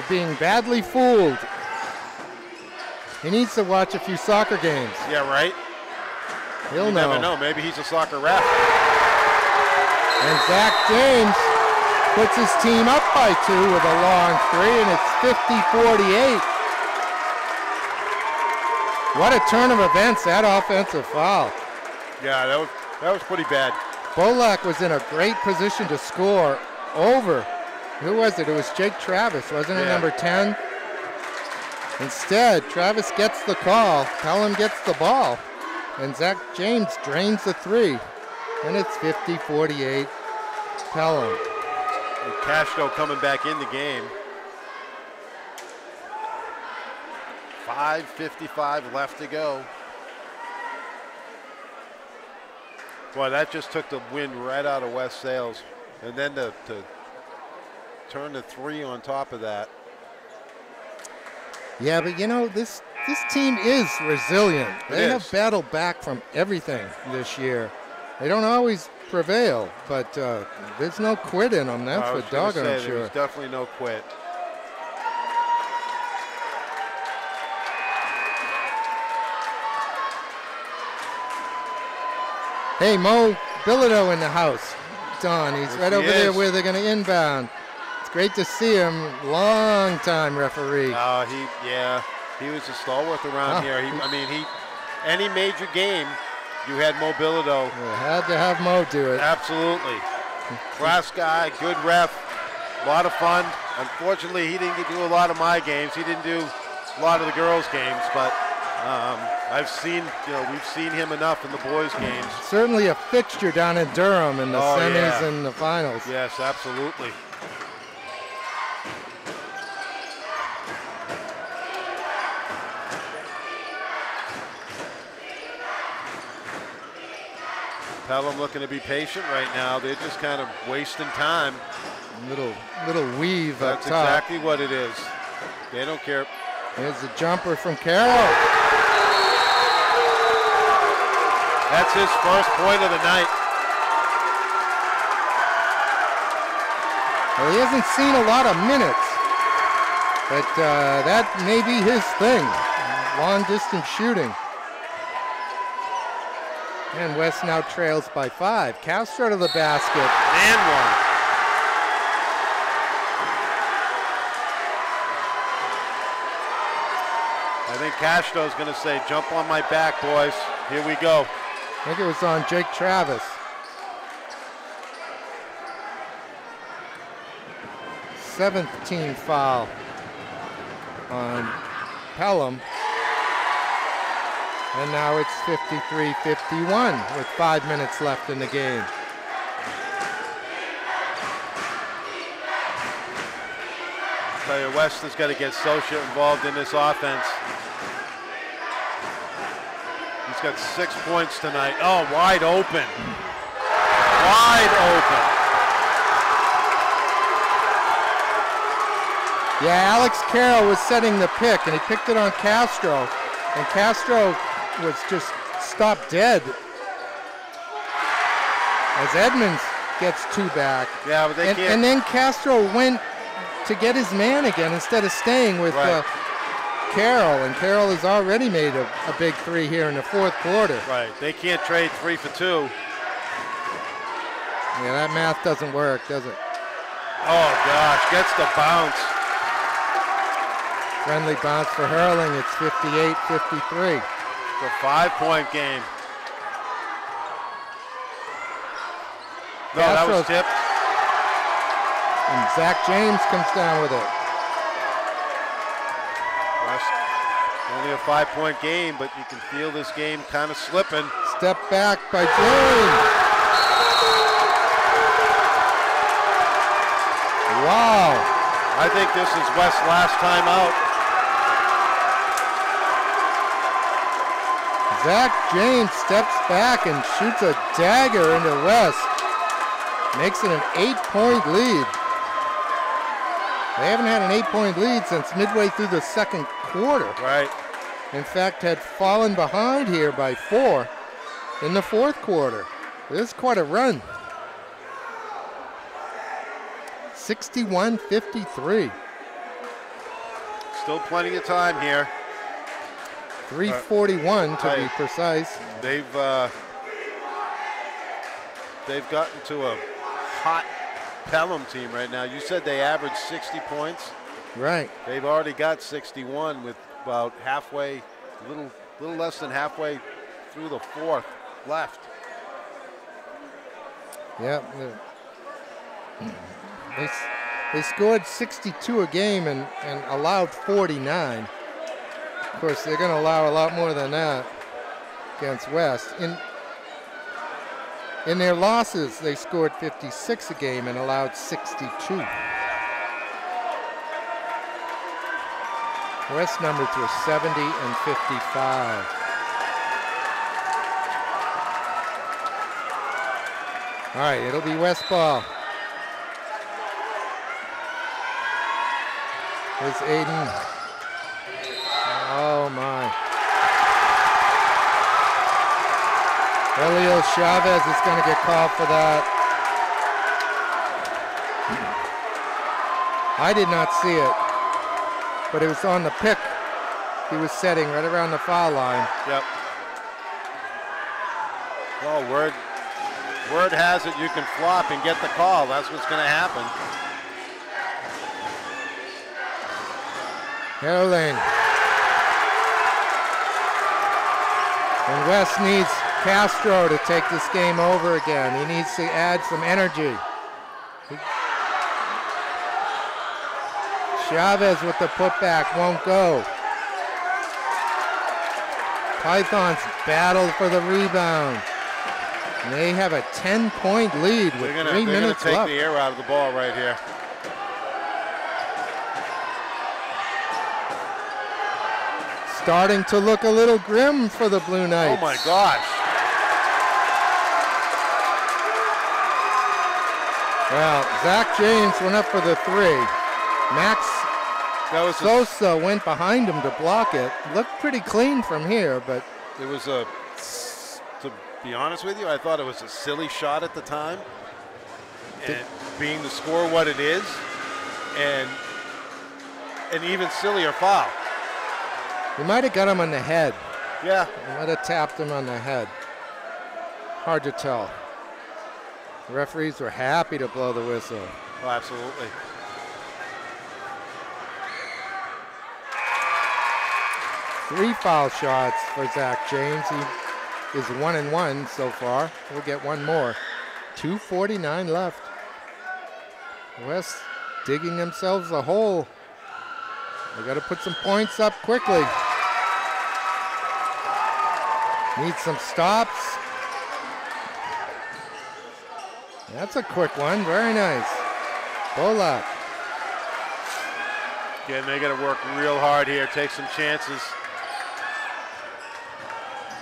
being badly fooled. He needs to watch a few soccer games. Yeah, right? He'll You know. never know. Maybe he's a soccer ref. And Zach James puts his team up by 2 with a long 3, and it's 50-48. What a turn of events, that offensive foul. Yeah, that was pretty bad. Bolak was in a great position to score over. Who was it? It was Jake Travis, wasn't it, number 10? Instead, Travis gets the call, Pelham gets the ball, and Zach James drains the 3. And it's 50-48, Pelham. And Castro coming back in the game. 5:55 left to go. Boy, that just took the wind right out of West Sails. And then to turn the 3 on top of that. Yeah, but you know, this team is resilient. They have battled back from everything this year. They don't always prevail, but there's no quit in them. That's for doggone sure. There's definitely no quit. Hey, Mo Bilodeau in the house. Don, he's right over there where they're going to inbound. It's great to see him. Long time referee. He was a stalwart around here. Any major game, you had Mo Bilodeau. You had to have Mo do it. Absolutely. Class guy, good ref, a lot of fun. Unfortunately, he didn't get to do a lot of my games. He didn't do a lot of the girls' games, but we've seen him enough in the boys' games. Certainly a fixture down in Durham in the semis and the finals. Yes, absolutely. Pelham looking to be patient right now. They're just kind of wasting time. Little weave up top. That's exactly what it is. They don't care. Here's a jumper from Carroll. That's his first point of the night. Well, he hasn't seen a lot of minutes, but that may be his thing. Long distance shooting. And West now trails by 5. Castro to the basket. And one. I think Castro's going to say, jump on my back, boys. Here we go. I think it was on Jake Travis. 7th team foul on Pelham. And now it's 53-51 with 5 minutes left in the game. I tell you, West has got to get Socia involved in this offense. He's got 6 points tonight. Oh, wide open. Wide open. Yeah, Alex Carroll was setting the pick, and he picked it on Castro, and Castro was just stopped dead as Edmonds gets 2 back. Yeah, but they can't. And then Castro went to get his man again instead of staying with Carroll, and Carroll has already made a big 3 here in the 4th quarter. Right, they can't trade 3 for 2. Yeah, that math doesn't work, does it? Oh gosh, gets the bounce. Friendly bounce for Hurling. It's 58-53. It's a 5-point game. No, that was tipped. And Zach James comes down with it. West, only a 5-point game, but you can feel this game kind of slipping. Step back by James. Wow. I think this is West's last time out. Zach James steps back and shoots a dagger into West. Makes it an 8-point lead. They haven't had an 8-point lead since midway through the 2nd quarter. Right. In fact, had fallen behind here by 4 in the 4th quarter. This is quite a run. 61-53. Still plenty of time here. 3:41 to be precise. They've gotten to a hot Pelham team right now. You said they averaged 60 points. Right. They've already got 61 with about halfway, little less than halfway through the 4th left. Yeah. They scored 62 a game and allowed 49. Of course, they're going to allow a lot more than that against West. In their losses, they scored 56 a game and allowed 62. West numbers were 70 and 55. All right, it'll be West ball. Here's Aiden. Oh my. Elio Chavez is going to get called for that. I did not see it, but it was on the pick he was setting right around the foul line. Yep. Well, word has it you can flop and get the call. That's what's going to happen. Hurling. And West needs Castro to take this game over again. He needs to add some energy. Chavez with the putback won't go. Pythons battle for the rebound. And they have a 10-point lead with 3 minutes left. They're going to take the air out of the ball right here. Starting to look a little grim for the Blue Knights. Oh my gosh. Well, Zach James went up for the 3. Max Sosa went behind him to block it. Looked pretty clean from here, but it was to be honest with you, I thought it was a silly shot at the time. And being the score what it is, and an even sillier foul. He might have got him on the head. Yeah. He might have tapped him on the head. Hard to tell. The referees were happy to blow the whistle. Oh, absolutely. Three foul shots for Zach James. He is 1-1 so far. We'll get one more. 2:49 left. West digging themselves a hole. They got to put some points up quickly. Need some stops. That's a quick one. Very nice. Bolak. Again, they got to work real hard here. Take some chances.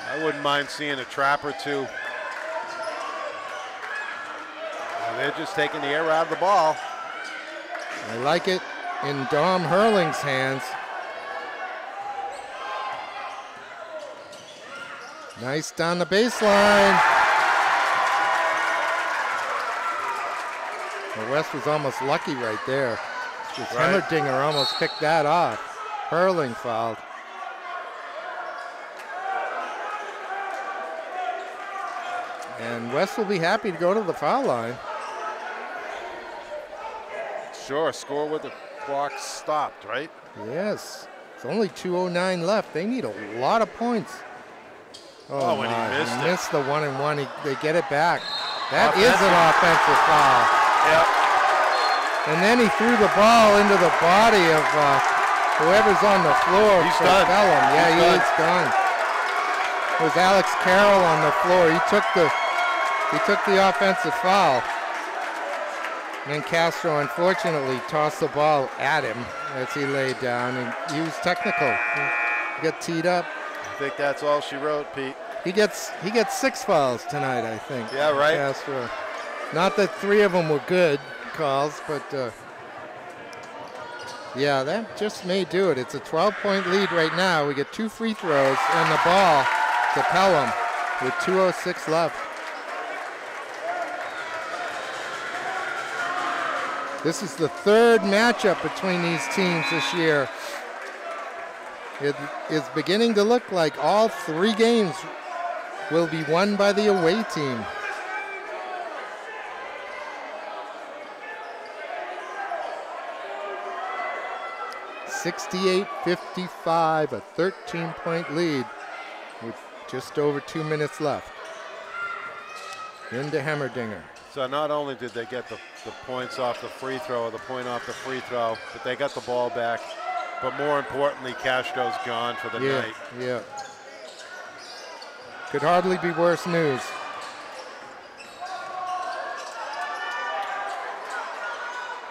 I wouldn't mind seeing a trap or two. They're just taking the air out of the ball. I like it. in Dom Hurling's hands. Nice down the baseline. Well, West was almost lucky right there. Just Right. Hemmerdinger almost picked that off. Hurling fouled. And West will be happy to go to the foul line. Sure, score with the clock stopped, right? Yes. It's only 2:09 left. They need a lot of points. Oh, when he my. missed it. Missed the 1-and-1. They get it back. That is an offensive foul. Yep. And then he threw the ball into the body of whoever's on the floor. He's for done. Pelham. Yeah, He's he done. is done. It was Alex Carroll on the floor. He took the offensive foul. And then Castro unfortunately tossed the ball at him as he laid down, and he was technical. He got teed up. I think that's all she wrote, Pete. He gets 6 fouls tonight, I think. Yeah, right. Castro. Not that 3 of them were good calls, but yeah, that just may do it. It's a 12-point lead right now. We get 2 free throws and the ball to Pelham with 2:06 left. This is the 3rd matchup between these teams this year. It is beginning to look like all 3 games will be won by the away team. (68-55), a 13-point lead with just over 2 minutes left. Into Hemmerdinger. So not only did they get the points off the free throw, or the point off the free throw, but they got the ball back. But more importantly, Castro's gone for the night. Yeah. Could hardly be worse news.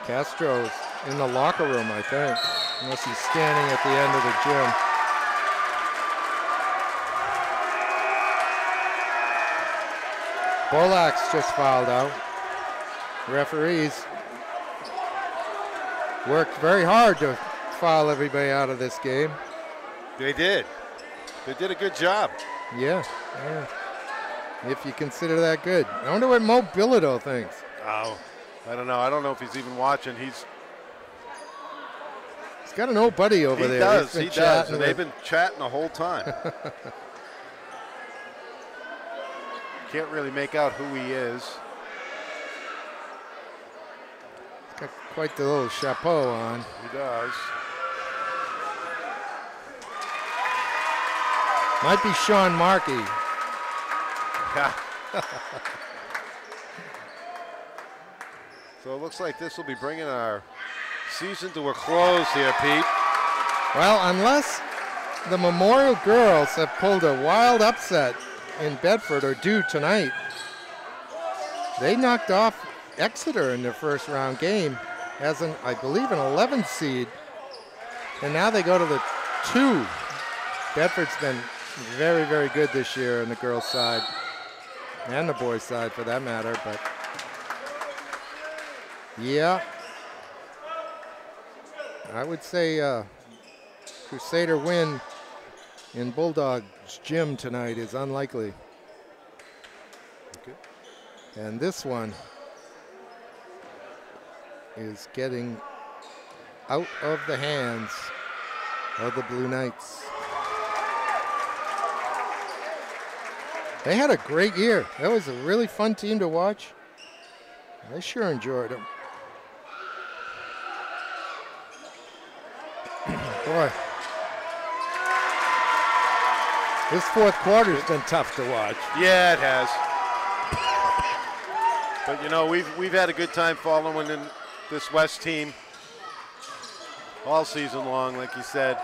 Castro's in the locker room, I think, unless he's standing at the end of the gym. Bolak's just fouled out. Referees worked very hard to foul everybody out of this game. They did. They did a good job. Yeah. If you consider that good. I wonder what Mo Bilodeau thinks. Oh, I don't know. I don't know if he's even watching. He's got an old buddy over there. He does. And they've been chatting the whole time. Can't really make out who he is. He's got quite the little chapeau on. He does. Might be Sean Markey. Yeah. So it looks like this will be bringing our season to a close here, Pete. Well, unless the Memorial girls have pulled a wild upset in Bedford or due tonight. They knocked off Exeter in their first round game as I believe an 11th seed. And now they go to the 2. Bedford's been very, very good this year on the girls' side and the boys' side for that matter, but yeah. I would say Crusader win in Bulldog's gym tonight is unlikely. Okay. And this one is getting out of the hands of the Blue Knights. They had a great year. That was a really fun team to watch. I sure enjoyed them. Boy. This fourth quarter's been tough to watch. Yeah, it has. But you know, we've had a good time following in this West team all season long, like you said.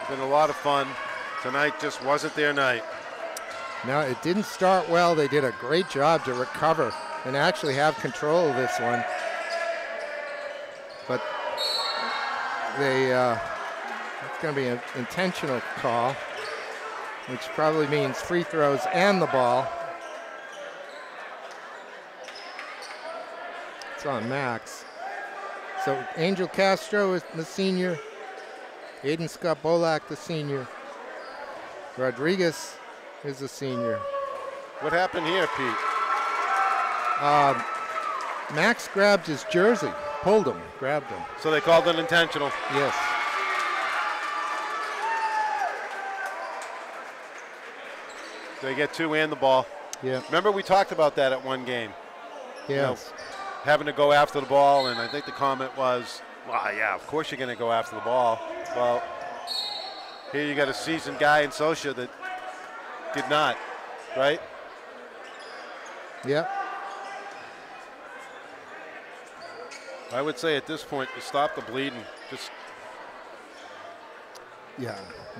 It's been a lot of fun. Tonight just wasn't their night. Now, it didn't start well. They did a great job to recover and actually have control of this one. But it's going to be an intentional call, which probably means free throws and the ball. It's on Max. So Angel Castro is the senior. Aiden Scott Bolak, the senior. Rodriguez is the senior. What happened here, Pete? Max grabbed his jersey, pulled him, grabbed him. So they called it intentional. Yes. They get 2 and the ball. Yeah. Remember we talked about that at one game. Yes. You know, having to go after the ball, and I think the comment was, well, yeah, of course you're going to go after the ball. Well, here you got a seasoned guy in Socia that did not, right? Yeah. I would say at this point, you stop the bleeding. Just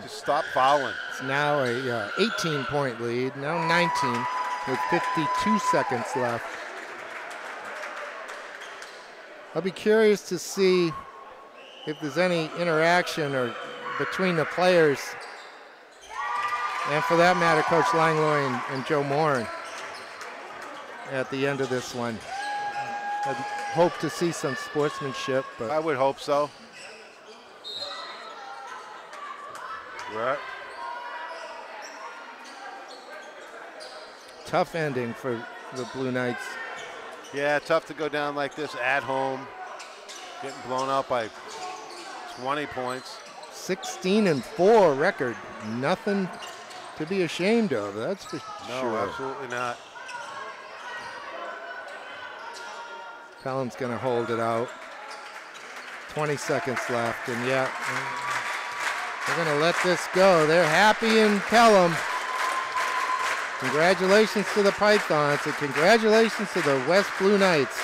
stop fouling. It's now a 18-point lead, now 19 with 52 seconds left. I'll be curious to see if there's any interaction or between the players, and for that matter, Coach Langlois and Joe Morin at the end of this one. I'd hope to see some sportsmanship, but I would hope so. Right. Tough ending for the Blue Knights. Yeah, tough to go down like this at home, getting blown out by 20 points. 16-4 record, nothing to be ashamed of, that's for No, sure. absolutely not. Pelham's going to hold it out. 20 seconds left, and yeah, they're going to let this go. They're happy in Pelham. Congratulations to the Pythons, and congratulations to the West Blue Knights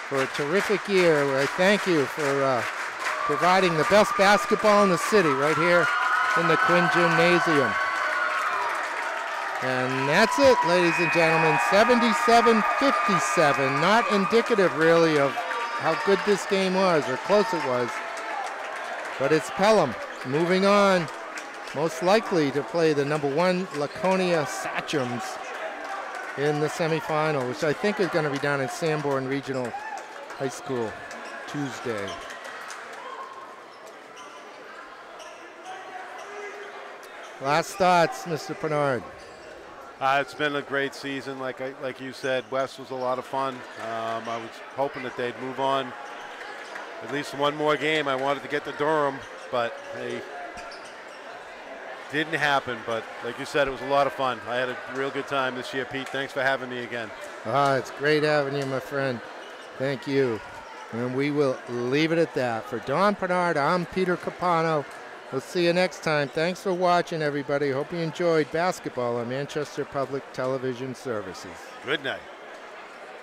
for a terrific year. I thank you for providing the best basketball in the city right here in the Quinn Gymnasium. And that's it, ladies and gentlemen, 77-57. Not indicative, really, of how good this game was or close it was. But it's Pelham moving on, most likely to play the #1 Laconia Sachems in the semifinal, which I think is going to be down in Sanborn Regional High School Tuesday. Last thoughts, Mr. Bernard. It's been a great season, like you said. West was a lot of fun. I was hoping that they'd move on at least one more game. I wanted to get to Durham, but hey, didn't happen. But like you said, it was a lot of fun. I had a real good time this year, Pete. Thanks for having me again. It's great having you, my friend. Thank you. And we will leave it at that. For Don Bernard, I'm Peter Capano. We'll see you next time. Thanks for watching, everybody. Hope you enjoyed basketball on Manchester Public Television Services. Good night.